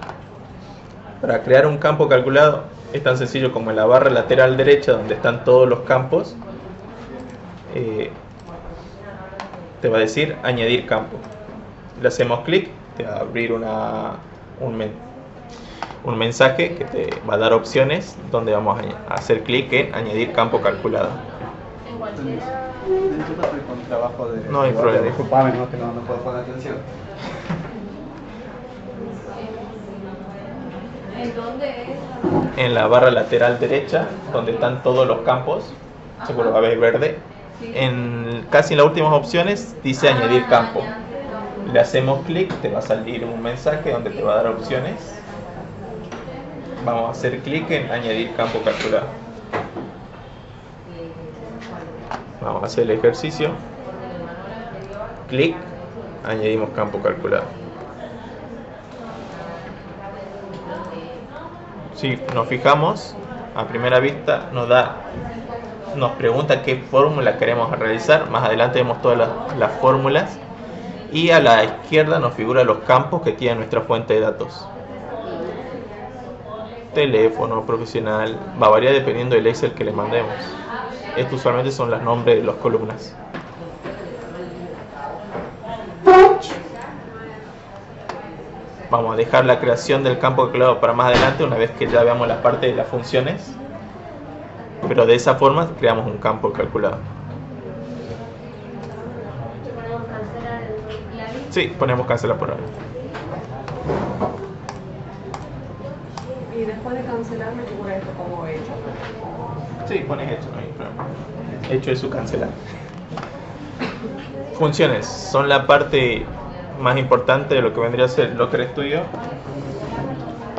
Para crear un campo calculado es tan sencillo como en la barra lateral derecha, donde están todos los campos, te va a decir añadir campo. Le hacemos clic, te va a abrir un mensaje que te va a dar opciones donde vamos a hacer clic en añadir campo calculado. En cualquiera. Disculpa, estoy con trabajo de... No hay problema. Disculpame, no puedo poner atención. ¿En dónde es? En la barra lateral derecha, donde están todos los campos, seguro va a ver verde. Casi en las últimas opciones dice añadir campo. Le hacemos clic, te va a salir un mensaje donde te va a dar opciones. Vamos a hacer clic en añadir campo calculado. Vamos a hacer el ejercicio. Clic, añadimos campo calculado. Si nos fijamos, a primera vista nos pregunta qué fórmula queremos realizar. Más adelante vemos todas las fórmulas. Y a la izquierda nos figura los campos que tiene nuestra fuente de datos. Teléfono, profesional, va a variar dependiendo del Excel que le mandemos. Estos usualmente son los nombres de las columnas. Vamos a dejar la creación del campo calculado para más adelante, una vez que ya veamos la parte de las funciones. Pero de esa forma creamos un campo calculado. ¿Ponemos cancelar la lista? Sí, ponemos cancelar por ahora. Y después de cancelar me figura esto como hecho. Sí, pones hecho, no hay problema. Hecho es su cancelar. Funciones son la parte más importante de lo que vendría a ser Locker Studio.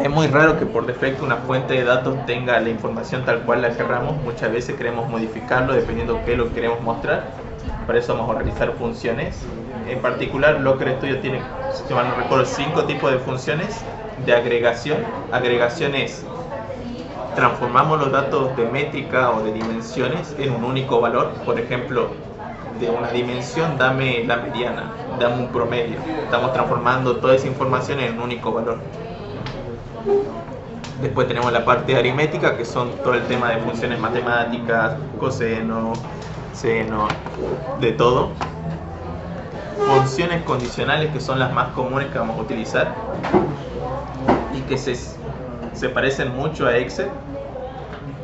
Es muy raro que por defecto una fuente de datos tenga la información tal cual la querramos. Muchas veces queremos modificarlo dependiendo de qué lo queremos mostrar. Para eso vamos a realizar funciones. En particular, Locker Studio tiene, si mal no recuerdo, 5 tipos de funciones de agregación. Agregación es: transformamos los datos de métrica o de dimensiones en un único valor. Por ejemplo, de una dimensión dame la mediana, dame un promedio. Estamos transformando toda esa información en un único valor. Después tenemos la parte de aritmética, que son todo el tema de funciones matemáticas, coseno, seno, de todo. Funciones condicionales, que son las más comunes que vamos a utilizar y que se parecen mucho a Excel.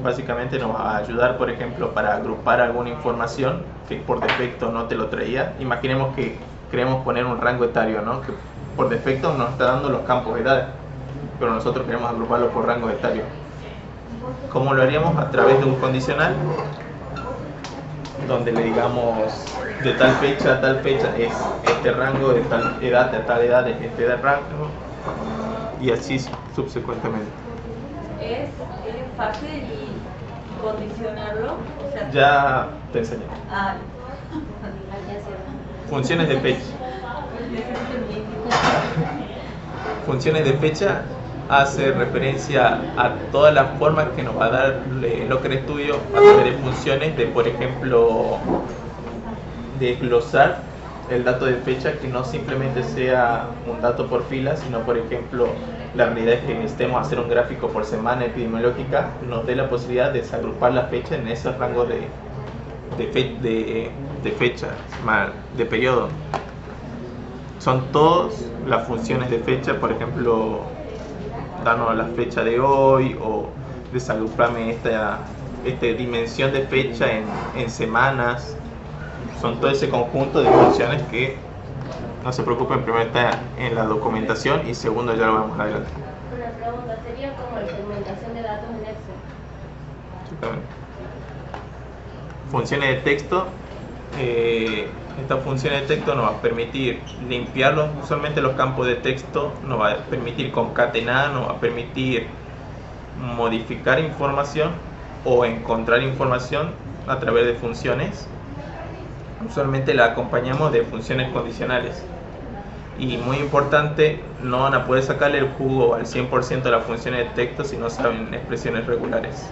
Básicamente nos va a ayudar, por ejemplo, para agrupar alguna información que por defecto no te lo traía. Imaginemos que queremos poner un rango etario, ¿no? Que por defecto nos está dando los campos de edad, pero nosotros queremos agruparlo por rango etario. ¿Cómo lo haríamos? A través de un condicional, donde le digamos de tal fecha a tal fecha es este rango, de tal edad a tal edad es este rango, y así subsecuentemente. Es fácil condicionarlo. O sea, Ya te enseñé. Ah, Funciones de fecha. Funciones de fecha hace referencia a todas las formas que nos va a dar Locker Studio a través de funciones, de por ejemplo desglosar el dato de fecha, que no simplemente sea un dato por fila, sino por ejemplo la realidad es que necesitemos hacer un gráfico por semana epidemiológica, nos dé la posibilidad de desagrupar la fecha en esos rangos de fecha, de periodo. Son todas las funciones de fecha, por ejemplo, darnos la fecha de hoy o desagruparme esta dimensión de fecha en semanas. Son todo ese conjunto de funciones que, no se preocupen, primero está en la documentación y segundo ya lo vamos adelante. Una pregunta, ¿sería como la segmentación de datos en Excel? Exactamente. Funciones de texto. Estas funciones de texto nos va a permitir limpiarlos, usualmente los campos de texto, nos va a permitir concatenar, nos va a permitir modificar información o encontrar información a través de funciones. Usualmente la acompañamos de funciones condicionales. Y muy importante, no van a poder sacarle el jugo al 100% de las funciones de texto si no saben expresiones regulares.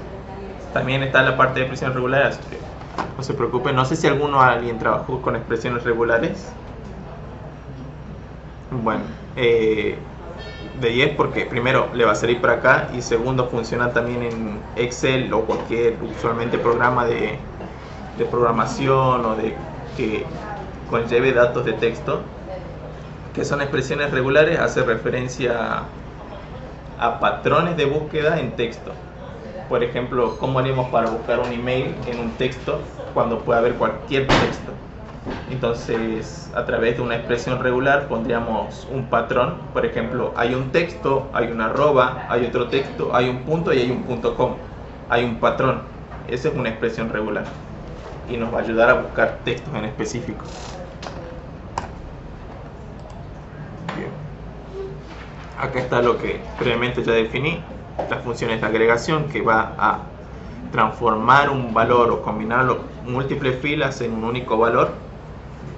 También está la parte de expresiones regulares, así que No se preocupen, no sé si alguien trabajó con expresiones regulares. Bueno, de 10 porque primero le va a salir para acá y segundo funciona también en Excel o cualquier usualmente programa de programación o de que conlleve datos de texto. Que son expresiones regulares, hace referencia a patrones de búsqueda en texto. Por ejemplo, ¿cómo haríamos para buscar un email en un texto cuando puede haber cualquier texto? Entonces, a través de una expresión regular pondríamos un patrón. Por ejemplo, hay un texto, hay una arroba, hay otro texto, hay un punto y hay un punto com. Hay un patrón. Esa es una expresión regular y nos va a ayudar a buscar textos en específico. Bien. Acá está lo que previamente ya definí. Las funciones de agregación, que va a transformar un valor o combinarlo múltiples filas en un único valor,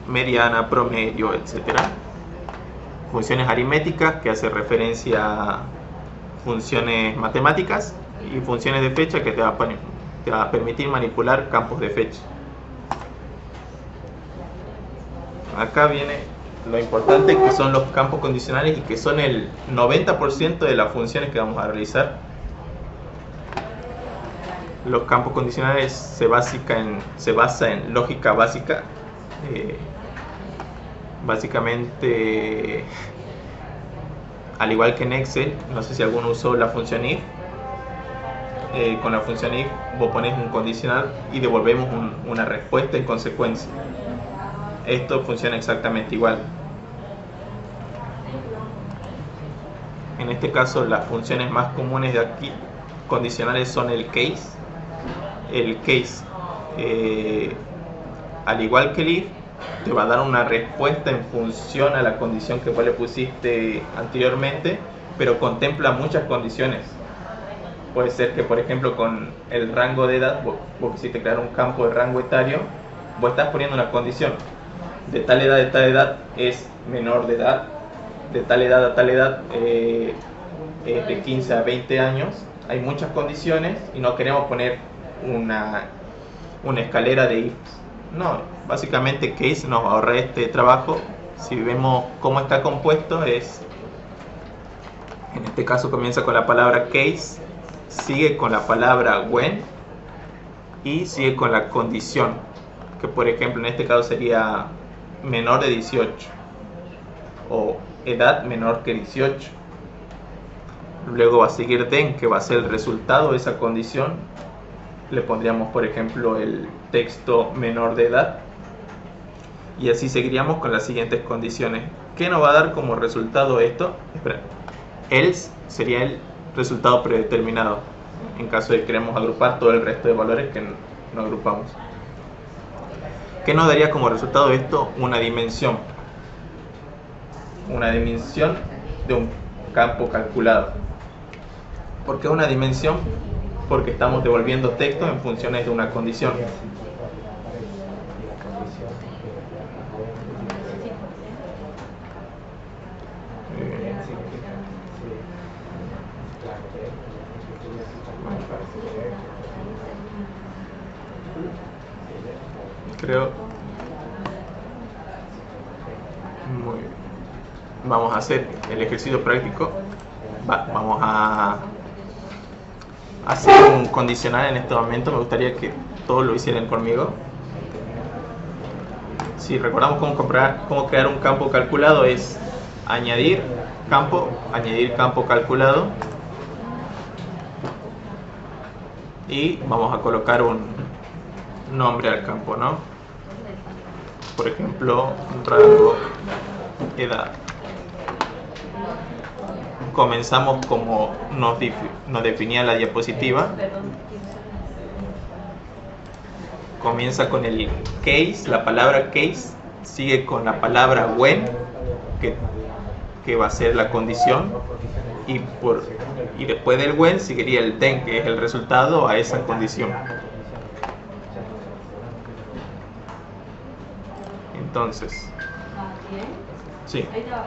mediana, promedio, etc. Funciones aritméticas, que hace referencia a funciones matemáticas, y funciones de fecha, que te va a permitir manipular campos de fecha. Acá viene lo importante, que son los campos condicionales y que son el 90% de las funciones que vamos a realizar. Los campos condicionales se basa en lógica básica. Básicamente, al igual que en Excel, no sé si alguno usó la función if. Con la función if vos pones un condicional y devolvemos una respuesta en consecuencia. Esto funciona exactamente igual. En este caso, las funciones más comunes de aquí condicionales son el case. El case, al igual que el if, te va a dar una respuesta en función a la condición que vos le pusiste anteriormente, pero contempla muchas condiciones. Puede ser que, por ejemplo, con el rango de edad, vos quisiste crear un campo de rango etario, vos estás poniendo una condición. De tal edad es menor de edad, de tal edad a tal edad es de 15 a 20 años. Hay muchas condiciones y no queremos poner una escalera de ifs. No, básicamente case nos ahorra este trabajo. Si vemos cómo está compuesto, en este caso comienza con la palabra case, sigue con la palabra when y sigue con la condición, que por ejemplo en este caso sería menor de 18 o edad menor que 18. Luego va a seguir then, que va a ser el resultado de esa condición. Le pondríamos, por ejemplo, el texto menor de edad. Y así seguiríamos con las siguientes condiciones. ¿Qué nos va a dar como resultado esto? Espera. Else sería el resultado predeterminado, en caso de que queremos agrupar todo el resto de valores que no agrupamos. ¿Qué nos daría como resultado esto? Una dimensión. Una dimensión de un campo calculado. ¿Por qué una dimensión? Porque estamos devolviendo texto en funciones de una condición. Creo. Muy bien. Vamos a hacer el ejercicio práctico. Vamos a hacer un condicional en este momento. Me gustaría que todos lo hicieran conmigo. Si recordamos cómo crear un campo calculado, es añadir campo calculado, y vamos a colocar un nombre al campo, ¿no? Por ejemplo, rango edad. Comenzamos como nos definía la diapositiva. Comienza con el case, la palabra case, sigue con la palabra when, que va a ser la condición, y después del when seguiría el then, que es el resultado a esa condición. Entonces, sí. Ahí estaba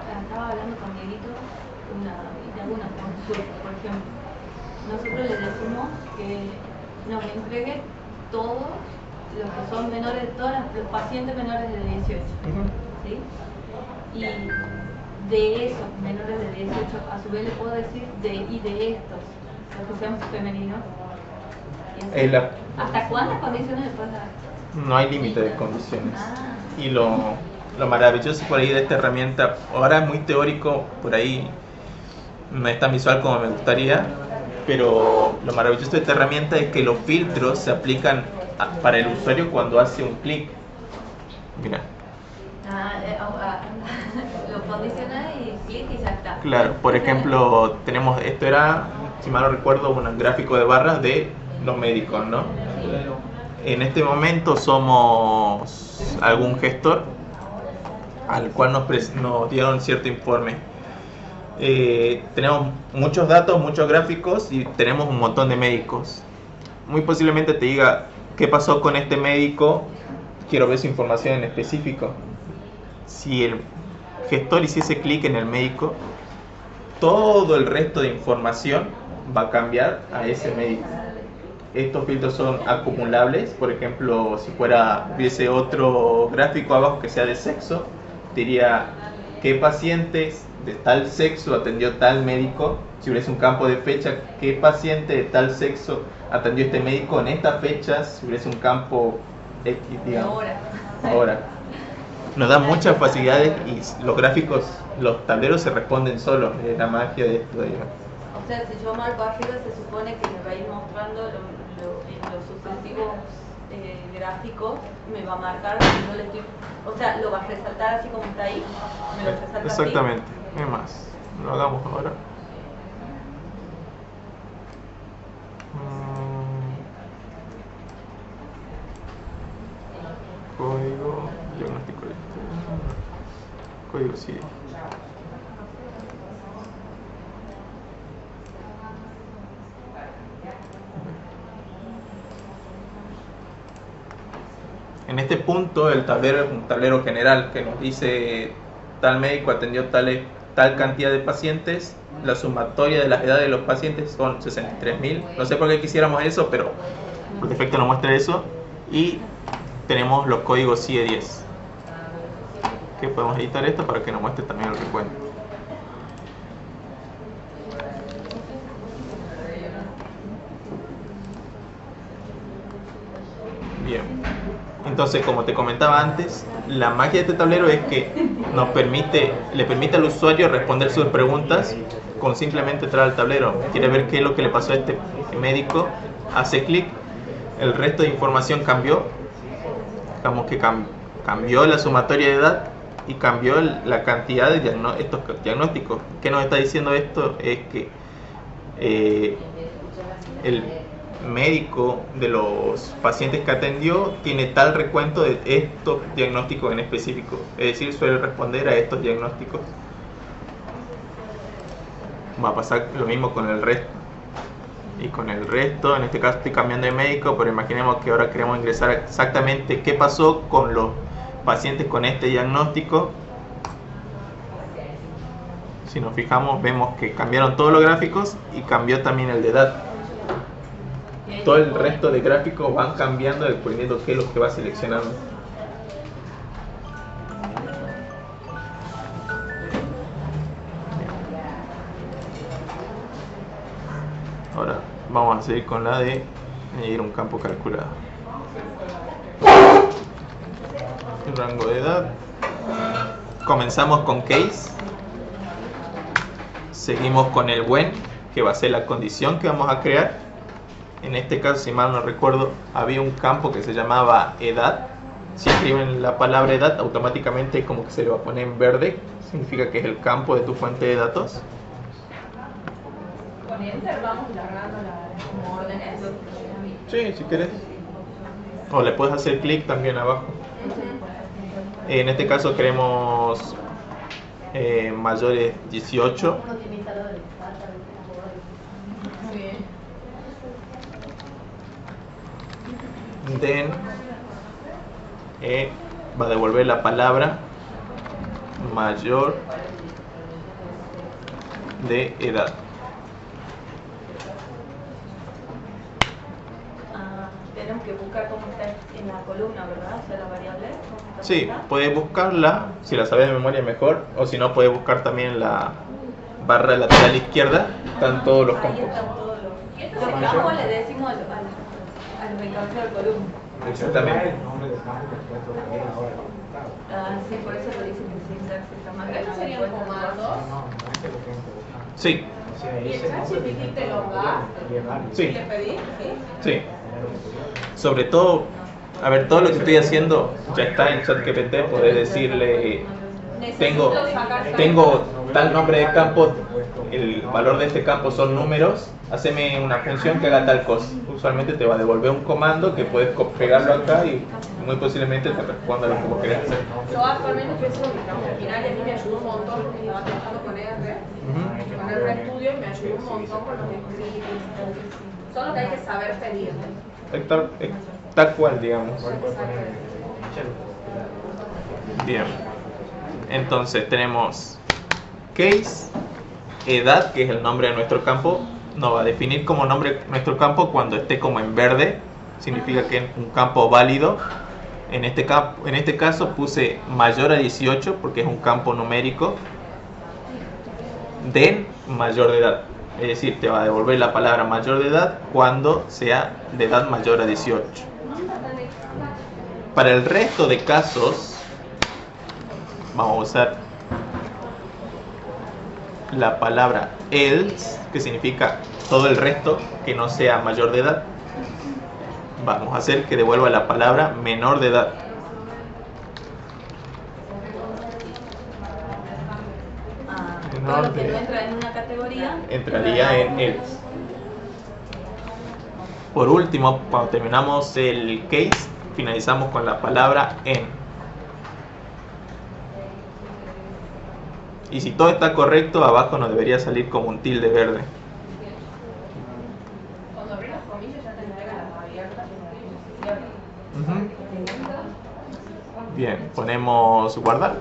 hablando con Dieguito y tengo una consulta. Por ejemplo, nosotros le decimos que nos entregue todos los que son menores, los pacientes menores de 18. ¿Sí? Y de esos menores de 18, a su vez le puedo decir y de estos, los que sean femeninos. ¿Hasta cuántas condiciones le puedes dar? No hay límite de condiciones. Y lo maravilloso por ahí de esta herramienta, ahora es muy teórico, por ahí no es tan visual como me gustaría, pero lo maravilloso de esta herramienta es que los filtros se aplican para el usuario cuando hace un clic. Mira. Lo condicionas y clic y ya está. Claro, por ejemplo, tenemos, esto era, si mal no recuerdo, un gráfico de barras de los médicos, ¿no? En este momento somos algún gestor al cual nos dieron cierto informe. Tenemos muchos datos, muchos gráficos y tenemos un montón de médicos. Muy posiblemente te diga qué pasó con este médico, quiero ver su información en específico. Si el gestor hiciese clic en el médico, todo el resto de información va a cambiar a ese médico. Estos filtros son acumulables. Por ejemplo, si hubiese otro gráfico abajo que sea de sexo, diría qué pacientes de tal sexo atendió tal médico. Si hubiese un campo de fecha, qué paciente de tal sexo atendió este médico en estas fechas. Si hubiese un campo X, digamos, ahora. Nos da muchas facilidades y los gráficos, los tableros se responden solos. Es la magia de esto, digamos. O sea, si yo marco arriba, se supone que me va a ir mostrando los sucesivos gráficos, me va a marcar si no le estoy, o sea, lo va a resaltar así como está ahí, me lo resalta. Exactamente, es más, lo hagamos ahora. Código diagnóstico, código sí. En este punto el tablero es un tablero general que nos dice tal médico atendió tal cantidad de pacientes, la sumatoria de las edades de los pacientes son 63.000, no sé por qué quisiéramos eso, pero por defecto nos muestra eso, y tenemos los códigos CIE 10, que podemos editar esto para que nos muestre también el recuento. Bien. Entonces, como te comentaba antes, la magia de este tablero es que le permite al usuario responder sus preguntas con simplemente entrar al tablero. Quiere ver qué es lo que le pasó a este médico, hace clic, el resto de información cambió. Digamos que cambió la sumatoria de edad y cambió la cantidad de estos diagnósticos. ¿Qué nos está diciendo esto? Es que el médico de los pacientes que atendió tiene tal recuento de estos diagnósticos en específico, es decir, suele responder a estos diagnósticos. Va a pasar lo mismo con el resto. Y con el resto, en este caso estoy cambiando de médico, pero imaginemos que ahora queremos ingresar exactamente qué pasó con los pacientes con este diagnóstico. Si nos fijamos, vemos que cambiaron todos los gráficos y cambió también el de edad. Todo el resto de gráficos van cambiando dependiendo qué es lo que va seleccionando. Ahora vamos a seguir con la de añadir un campo calculado. El rango de edad. Comenzamos con case. Seguimos con el when, que va a ser la condición que vamos a crear. En este caso, si mal no recuerdo, había un campo que se llamaba edad. Si escriben la palabra edad, automáticamente como que se le va a poner en verde. Significa que es el campo de tu fuente de datos. Con enter vamos largando como órdenes. Sí, si quieres. O le puedes hacer clic también abajo. En este caso queremos mayores 18. Then va a devolver la palabra mayor de edad. tenemos que buscar cómo está en la columna, ¿verdad? O sea, la variable. ¿cómo está Sí, puesta? puedes buscarla, si la sabes de memoria mejor, o si no puedes buscar también la barra lateral izquierda, están todos los Ahí campos. están todos los campos, le decimos a los encabezado de columna. Exactamente. El nombre del campo que fue todo bien ahora. Ah, sí, por eso lo dicen que sintaxis está mal. ¿Estos serían comandos? No, no es lo que es importante. Sí, O sea, ¿Y el ese nombre ChatGPT te lo da? Sí. ¿Le pedís? Sí. sí. Sobre todo, a ver, todo lo que estoy haciendo ya está en ChatGPT, podés decirle, tengo tal nombre de campo, el valor de este campo son números, haceme una función que haga tal cosa. Usualmente te va a devolver un comando que puedes pegarlo acá y muy posiblemente te responda lo que vos querés hacer. Yo actualmente estoy haciendo mi final y a mí me ayudó un montón porque estaba trabajando con R. Con R Studio y me ayudó un montón con los ejercicios. Solo que hay que saber pedir. Tal cual, digamos. Bien. Entonces tenemos case, edad, que es el nombre de nuestro campo. Nos va a definir como nombre nuestro campo cuando esté como en verde. Significa que es un campo válido. En este caso puse mayor a 18 porque es un campo numérico. Den mayor de edad. Es decir, te va a devolver la palabra mayor de edad cuando sea de edad mayor a 18. Para el resto de casos, vamos a usar la palabra else, que significa todo el resto que no sea mayor de edad. Vamos a hacer que devuelva la palabra menor de edad. Todo lo que no entra en una categoría entraría en else. Por último, cuando terminamos el case, finalizamos con la palabra en. Y si todo está correcto, abajo nos debería salir como un tilde verde. Cuando abrí las comillas ya te entrega las abiertas. Bien, ponemos guardar.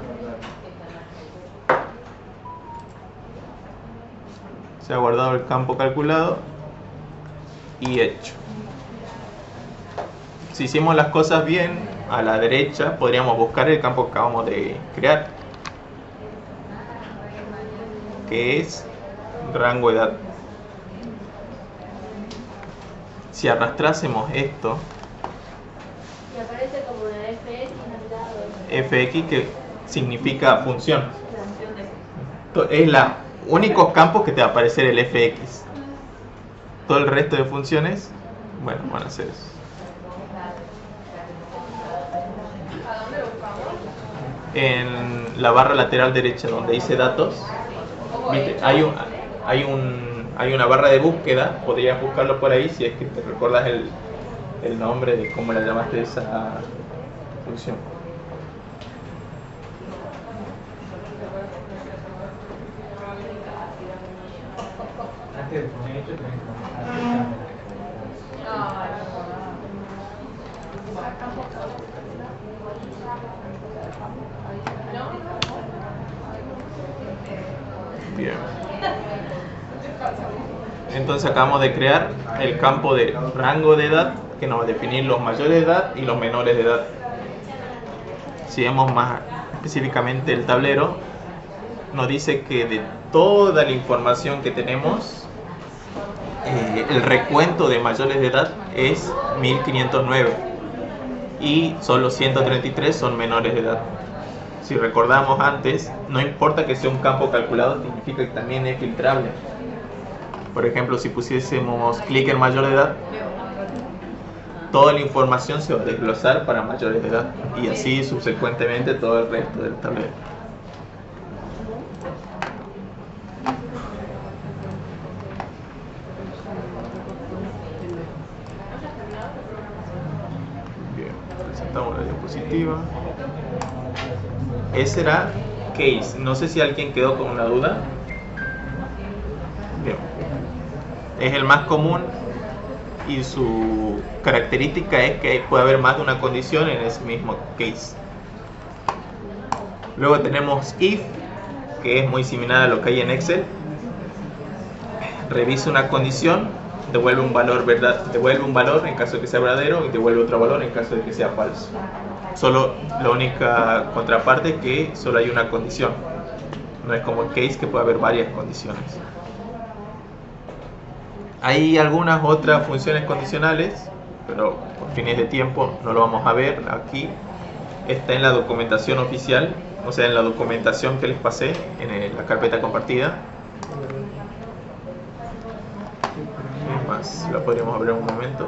Se ha guardado el campo calculado y hecho. Si hicimos las cosas bien, a la derecha podríamos buscar el campo que acabamos de crear, que es rango edad. Si arrastrásemos esto, Y aparece como una FX al lado. fx, que significa función, es la únicos campos que te va a aparecer el fx. Todo el resto de funciones, bueno, van a ser eso. ¿A dónde lo buscamos? En la barra lateral derecha donde dice datos, ¿viste? Hay una barra de búsqueda, podrías buscarlo por ahí si es que te recuerdas el nombre de cómo la llamaste esa función. Antes de poner esto, tenés que poner Bien. Entonces acabamos de crear el campo de rango de edad que nos va a definir los mayores de edad y los menores de edad. Si vemos más específicamente el tablero, nos dice que de toda la información que tenemos, el recuento de mayores de edad es 1509 y solo 133 son menores de edad. Si recordamos antes, no importa que sea un campo calculado, significa que también es filtrable. Por ejemplo, si pusiésemos clic en mayor de edad, toda la información se va a desglosar para mayores de edad y así subsecuentemente todo el resto del tablero. Bien, presentamos la diapositiva. Ese era case. No sé si alguien quedó con una duda. Bien. Es el más común y su característica es que puede haber más de una condición en ese mismo case. Luego tenemos if, que es muy similar a lo que hay en Excel. Revisa una condición, devuelve un valor devuelve un valor en caso de que sea verdadero y devuelve otro valor en caso de que sea falso. Solo la única contraparte es que solo hay una condición. No es como el case que puede haber varias condiciones. Hay algunas otras funciones condicionales, pero por fines de tiempo no lo vamos a ver aquí. Está en la documentación oficial, o sea, en la documentación que les pasé en la carpeta compartida. Es más, la podríamos abrir un momento.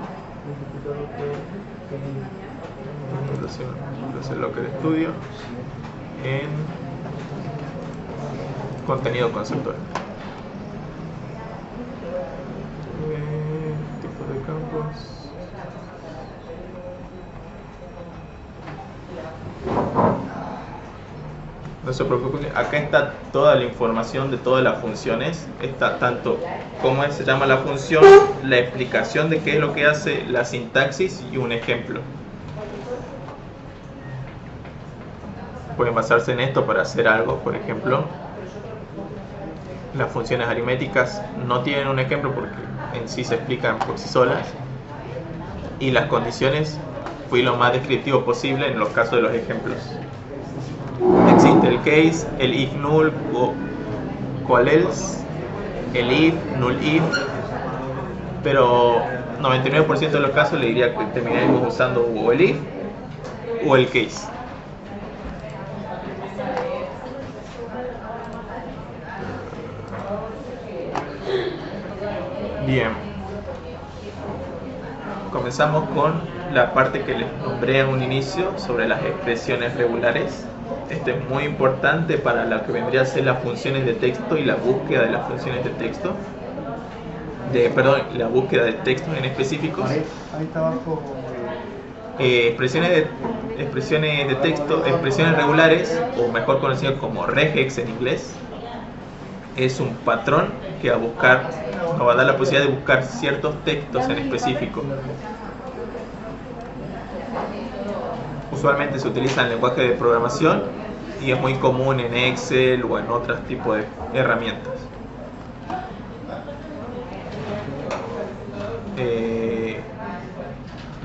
Entonces lo que estudio en contenido conceptual. Tipo de campos. No se preocupen, acá está toda la información de todas las funciones. Está tanto cómo se llama la función, la explicación de qué es lo que hace, la sintaxis y un ejemplo. Pueden basarse en esto para hacer algo. Por ejemplo, las funciones aritméticas no tienen un ejemplo porque en sí se explican por sí solas, y las condiciones fui lo más descriptivo posible en los casos de los ejemplos. Existe el case, el if null o cual else, el if, null if, pero 99% de los casos le diría que terminaremos usando o el if o el case. Bien, comenzamos con la parte que les nombré en un inicio sobre las expresiones regulares. Esto es muy importante para lo que vendría a ser las funciones de texto y la búsqueda de las funciones de texto. La búsqueda de textos en específicos. Ahí está abajo. Expresiones de texto, expresiones regulares, o mejor conocido como regex en inglés, es un patrón que nos va a dar la posibilidad de buscar ciertos textos en específico. Usualmente se utiliza en lenguaje de programación y es muy común en Excel o en otros tipos de herramientas.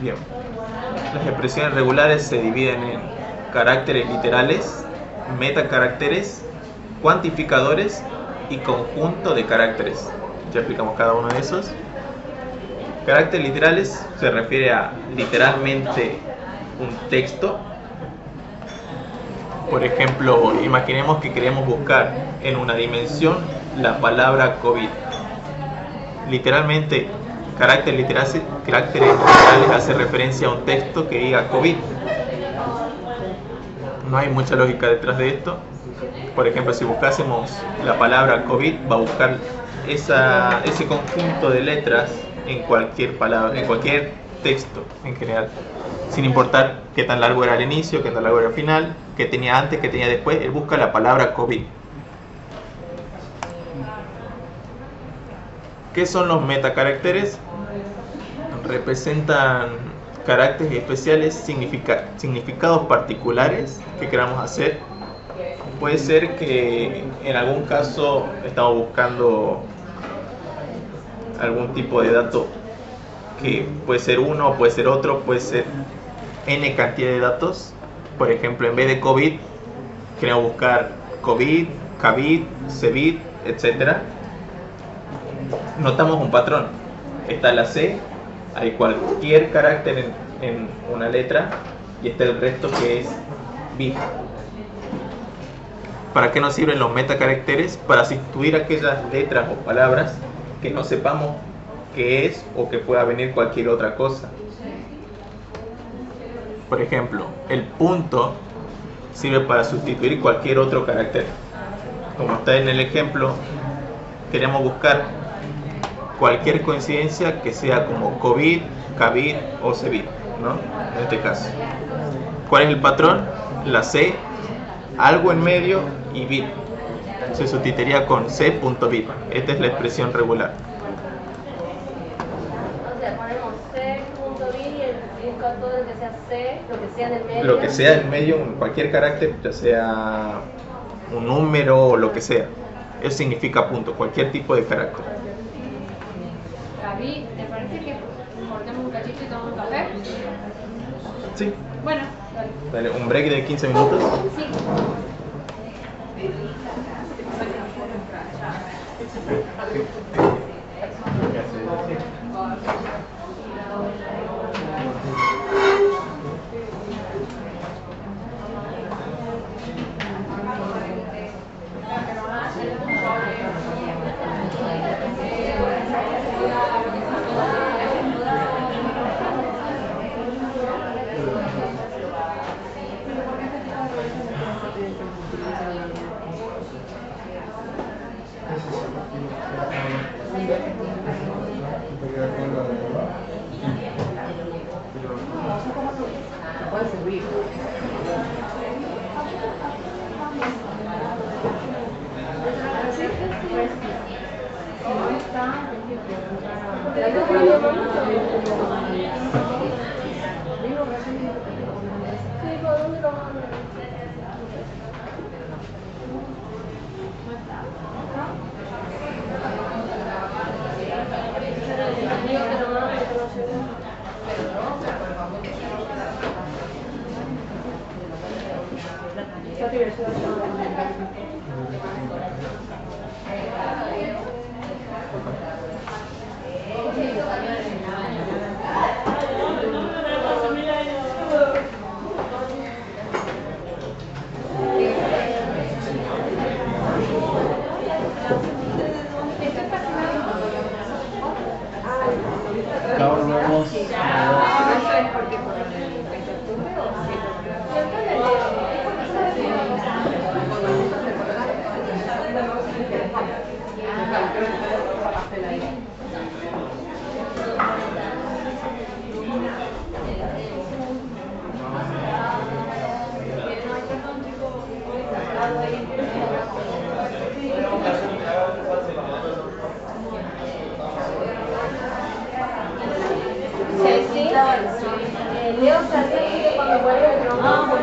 Bien, las expresiones regulares se dividen en caracteres literales, metacaracteres, cuantificadores y conjunto de caracteres. Ya explicamos cada uno de esos. Caracteres literales se refiere a literalmente un texto. Por ejemplo, imaginemos que queremos buscar en una dimensión la palabra COVID. Literalmente, caracteres literales hace referencia a un texto que diga COVID. No hay mucha lógica detrás de esto. Por ejemplo, si buscásemos la palabra COVID, va a buscar ese conjunto de letras en cualquier palabra, en cualquier texto en general, sin importar qué tan largo era el inicio, qué tan largo era el final, qué tenía antes, qué tenía después. Él busca la palabra COVID. ¿Qué son los metacaracteres? Representan caracteres especiales, significados particulares que queramos hacer. Puede ser que en algún caso estamos buscando algún tipo de dato que puede ser uno, puede ser otro, puede ser n cantidad de datos. Por ejemplo, en vez de COVID queremos buscar COVID, CAVID, CEVID, etc. Notamos un patrón. Está la C, hay cualquier carácter en una letra, y está el resto que es BID. ¿Para qué nos sirven los metacaracteres? Para sustituir aquellas letras o palabras que no sepamos qué es o que pueda venir cualquier otra cosa. Por ejemplo, el punto sirve para sustituir cualquier otro carácter. Como está en el ejemplo, queremos buscar cualquier coincidencia que sea como COVID, CAVID o CEVID, ¿no? En este caso. ¿Cuál es el patrón? La C, algo en medio, y bit. Se sustituiría con c.bit. Esta es la expresión regular. O sea, ponemos c.bit y busca todo lo que sea c, lo que sea en el medio. Lo que sea en medio, cualquier carácter, ya sea un número o lo que sea. Eso significa punto, cualquier tipo de carácter. Gaby, ¿te parece que cortemos un cachito y tomamos un café? Sí. Bueno, dale. Dale, un break de 15 minutos. Sí. Puede servir. Ahora vamos. Leo se cuando vuelve el trabajo,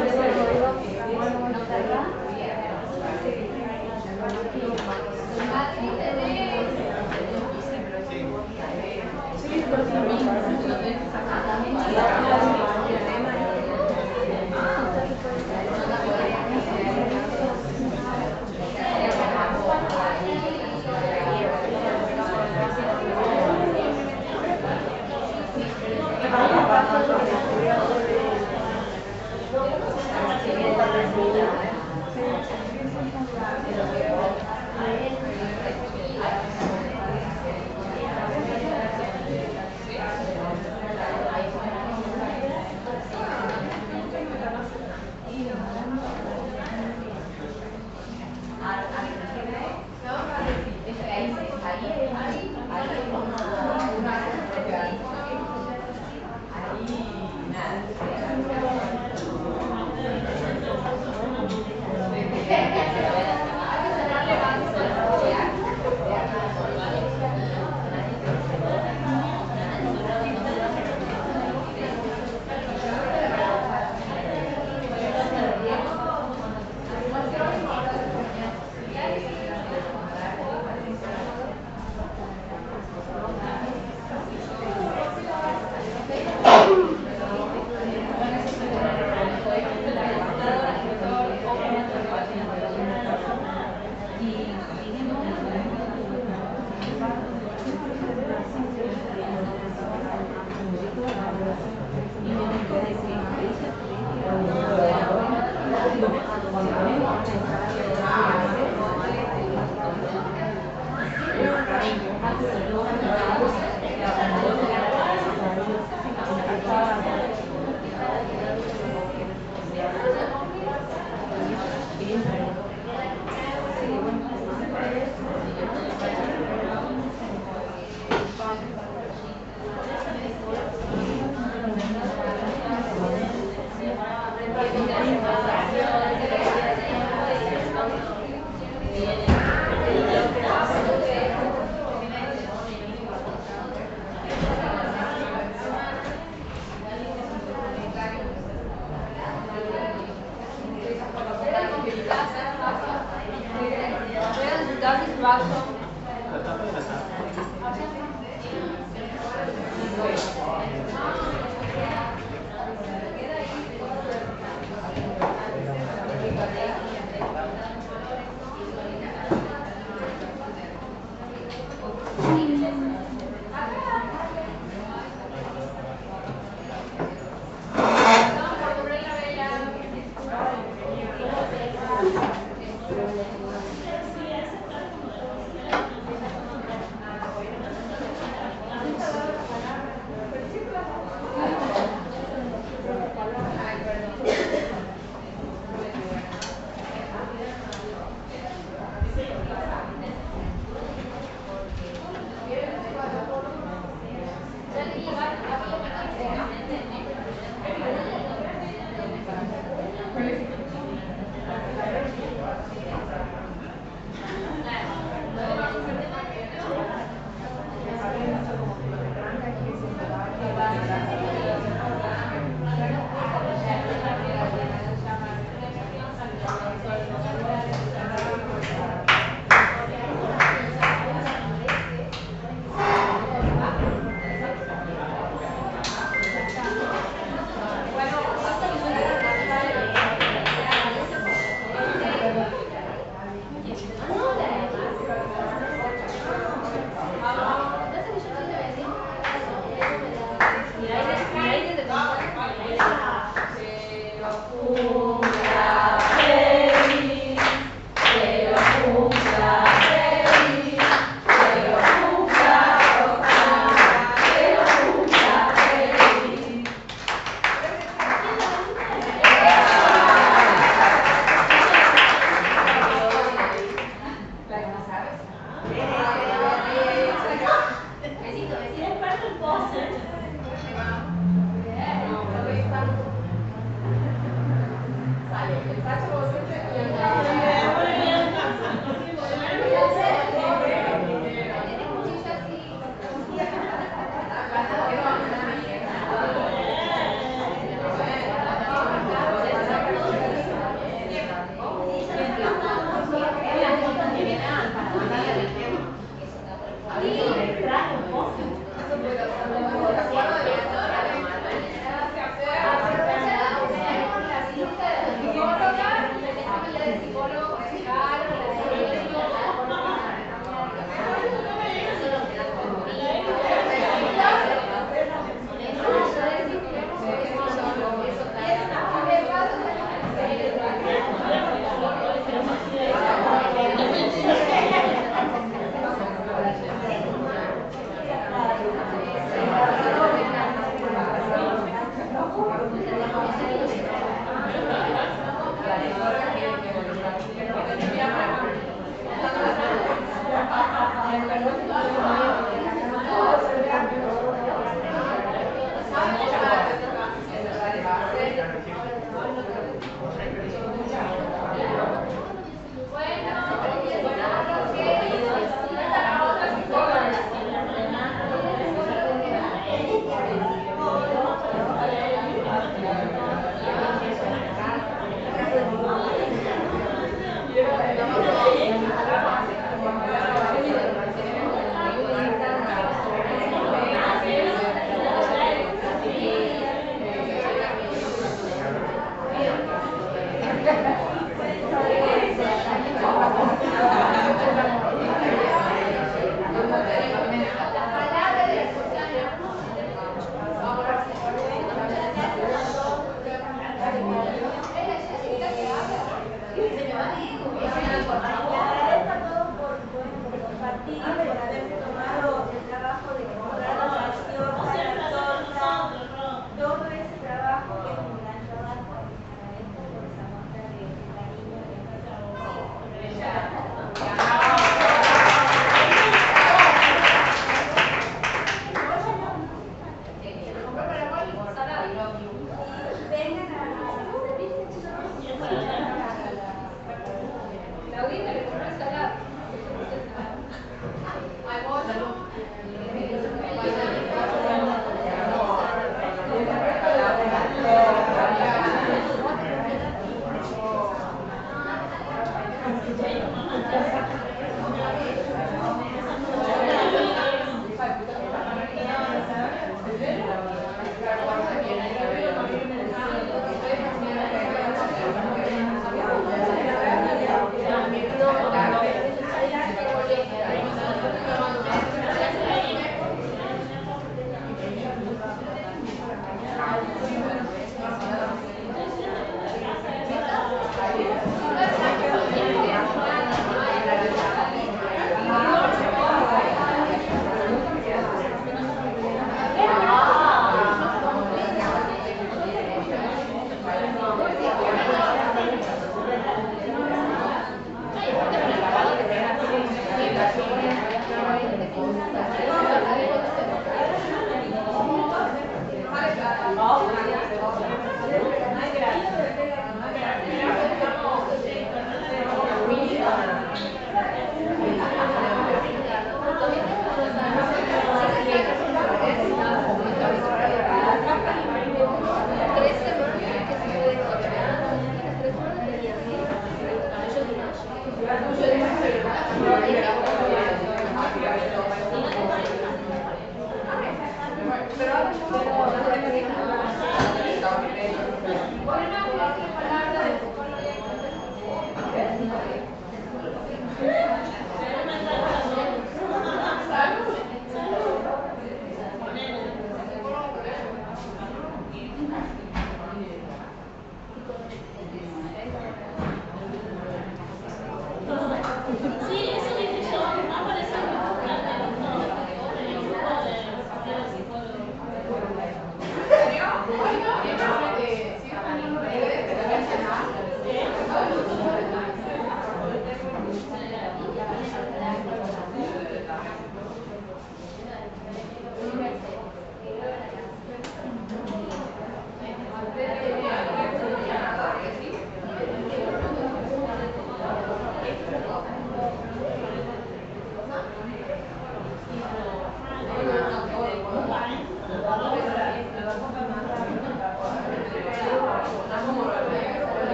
Pero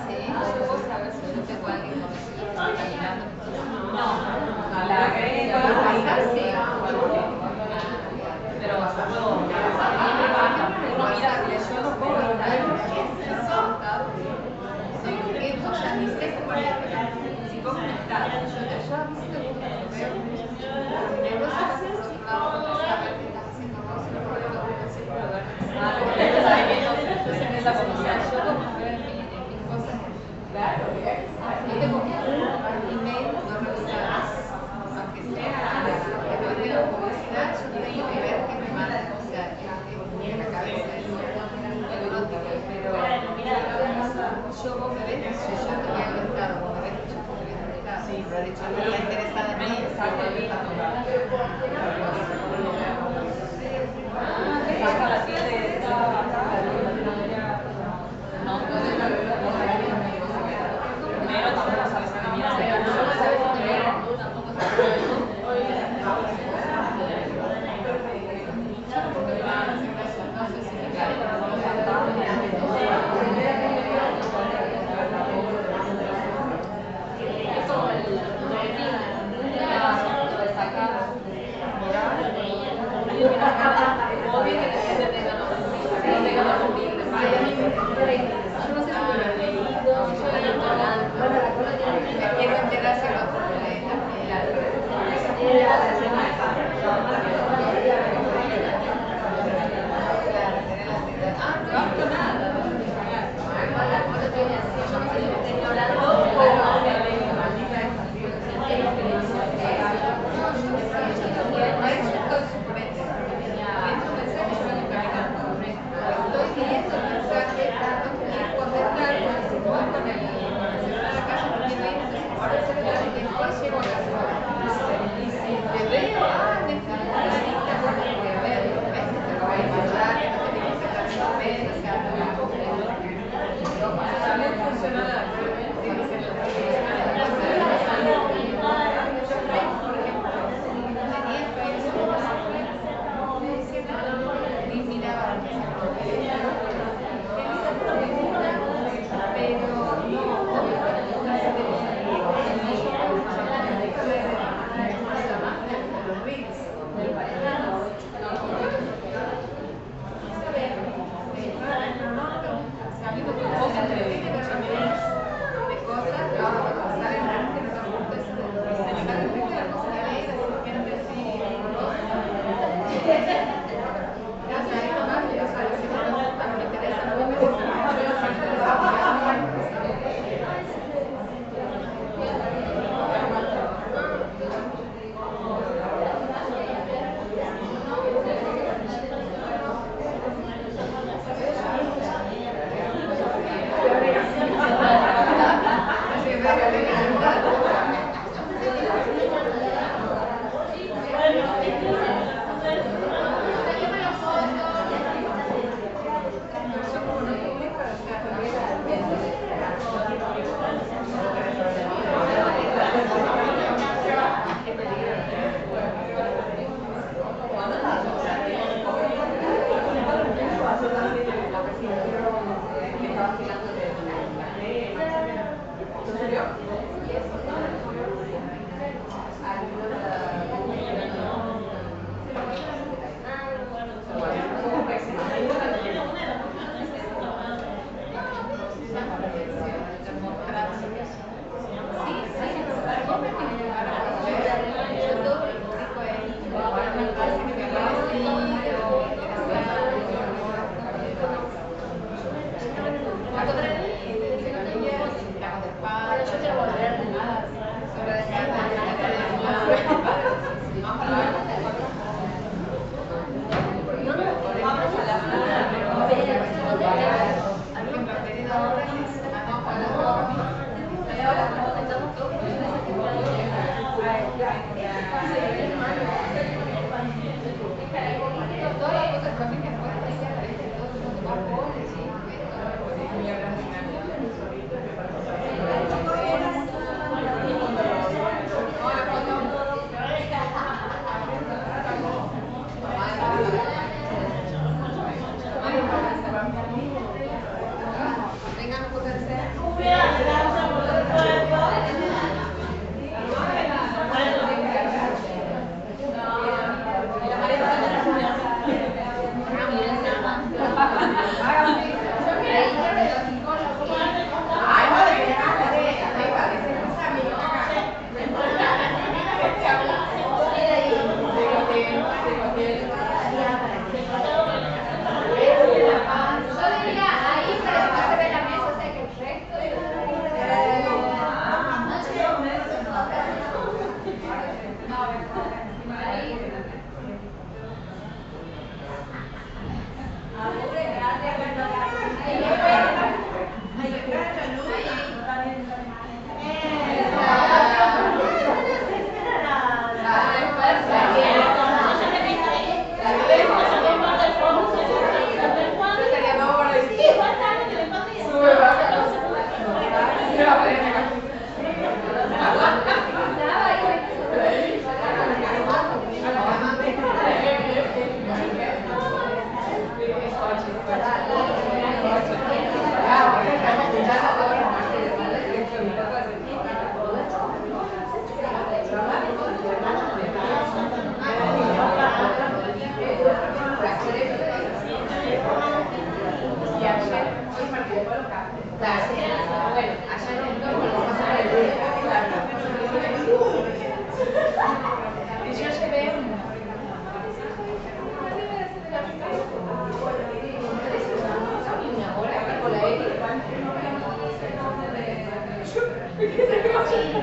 sí, yo puedo saber si yo tengo a alguien conocido que está caminando. No, pero yo no puedo estar o sea, ni sé por ejemplo, si pongo un estado, yo a mí sí me gusta ver negocios relacionados, saber qué estás haciendo vos, no problema de siempre ver. Yo como veo en mis cosas, yo tengo un email no revisado, aunque sea que no tenga publicidad, yo tengo que ver qué me mandan, o sea, en la cabeza es neurótica, pero yo vos me ves, yo te voy a contar, vos me ves, yo te voy a contar, sí, pero de hecho no está interesada en mí,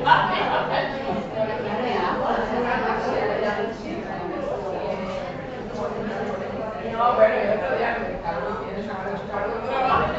No, bueno, yo otro día me cargo y tienes a los cargos de trabajo.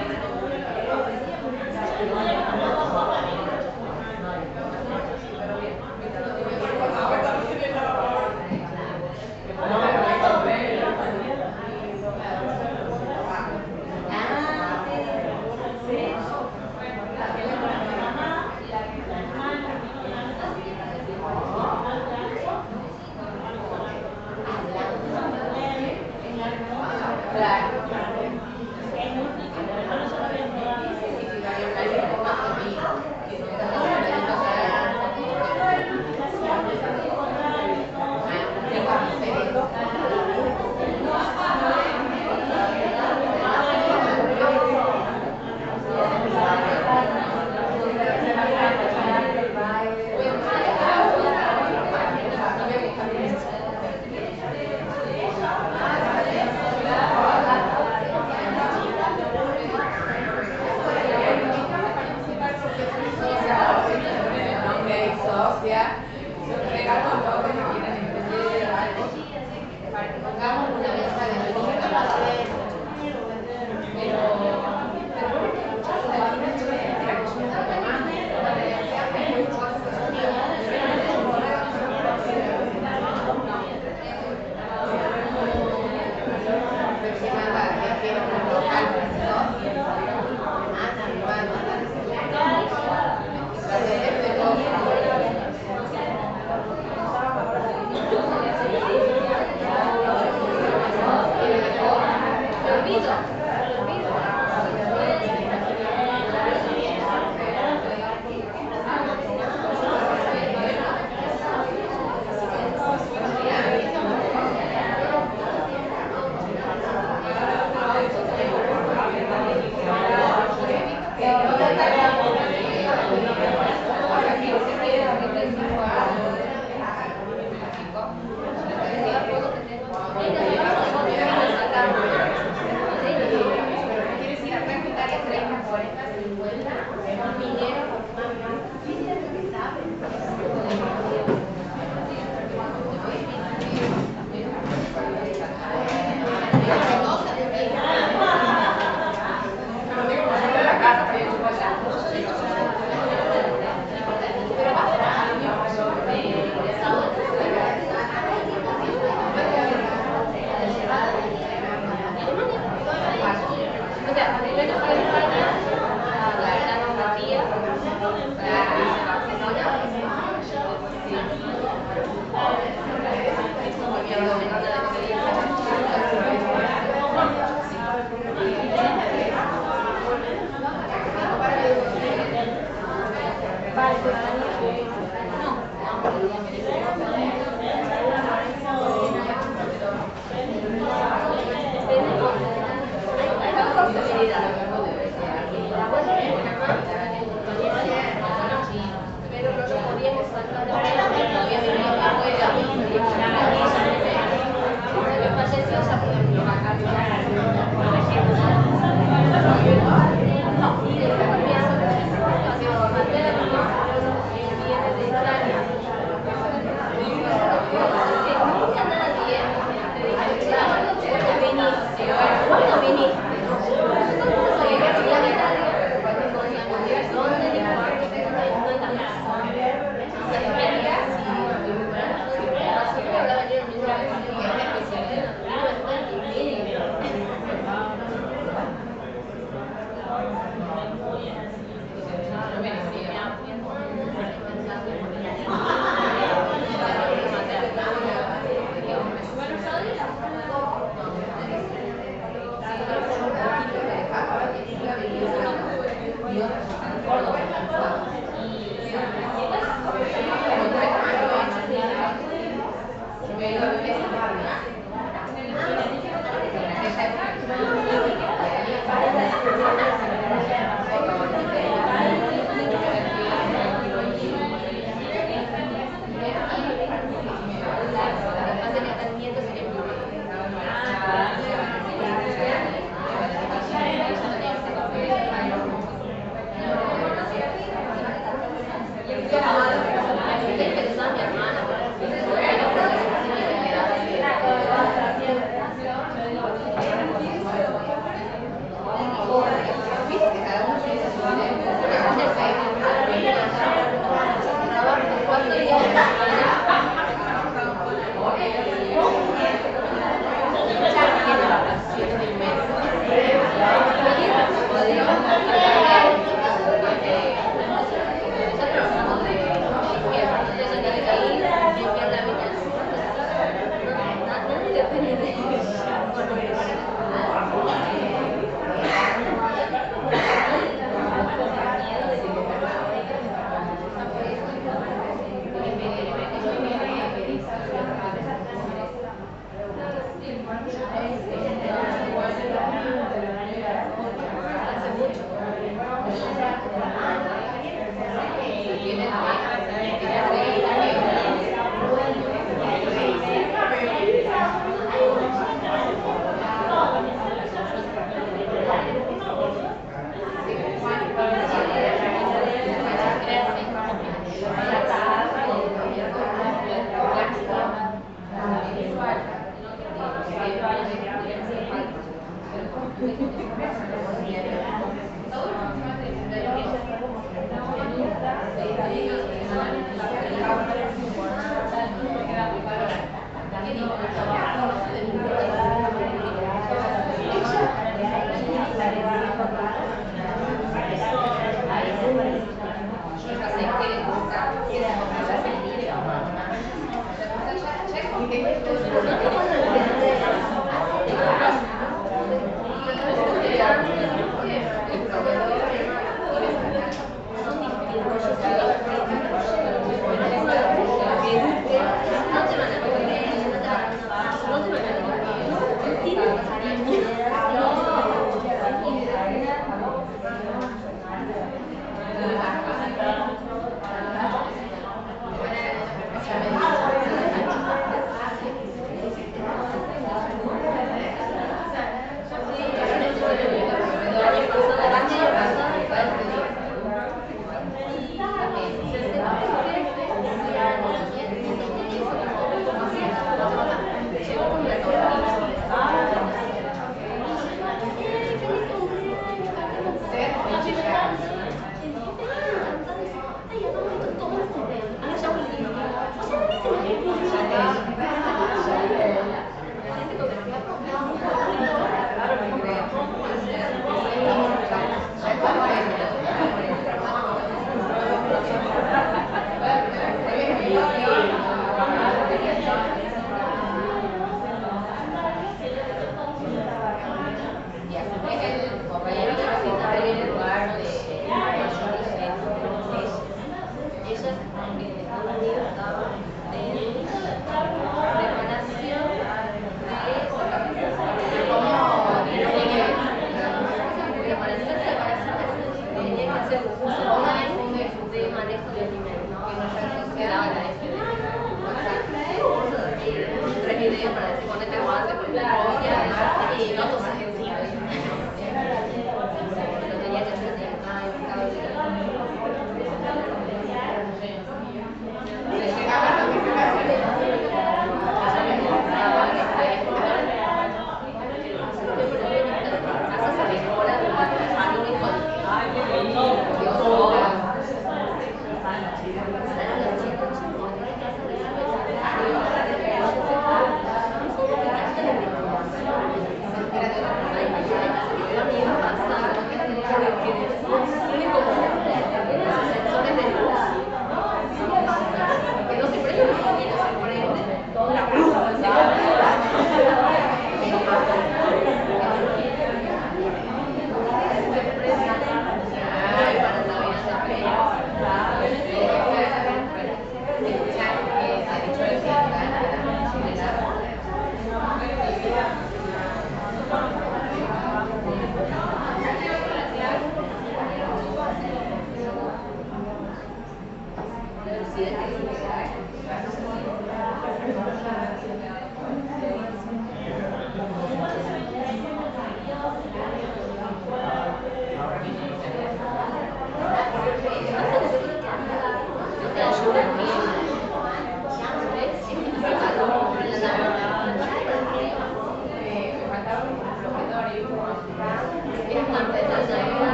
Es mantener la idea,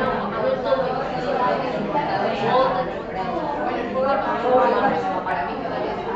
todo lo que se va a para mí todavía es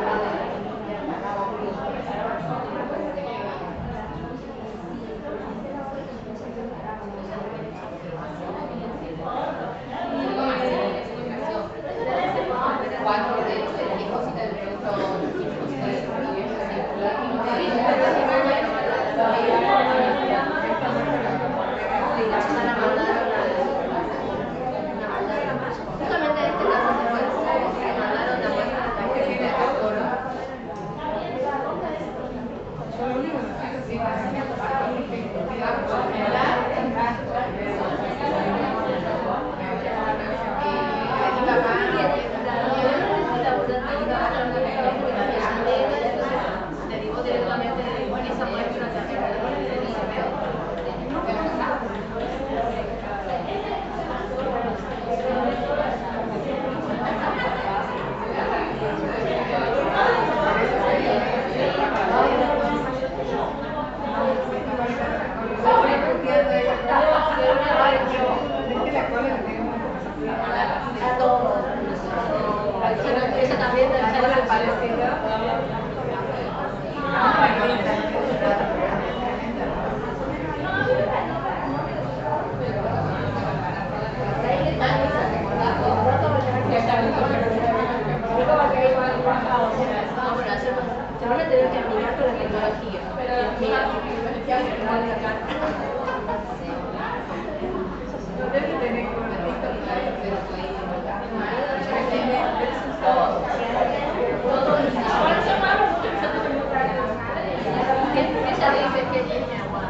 se van a tener que amigar con la tecnología. Ella dice que tiene agua.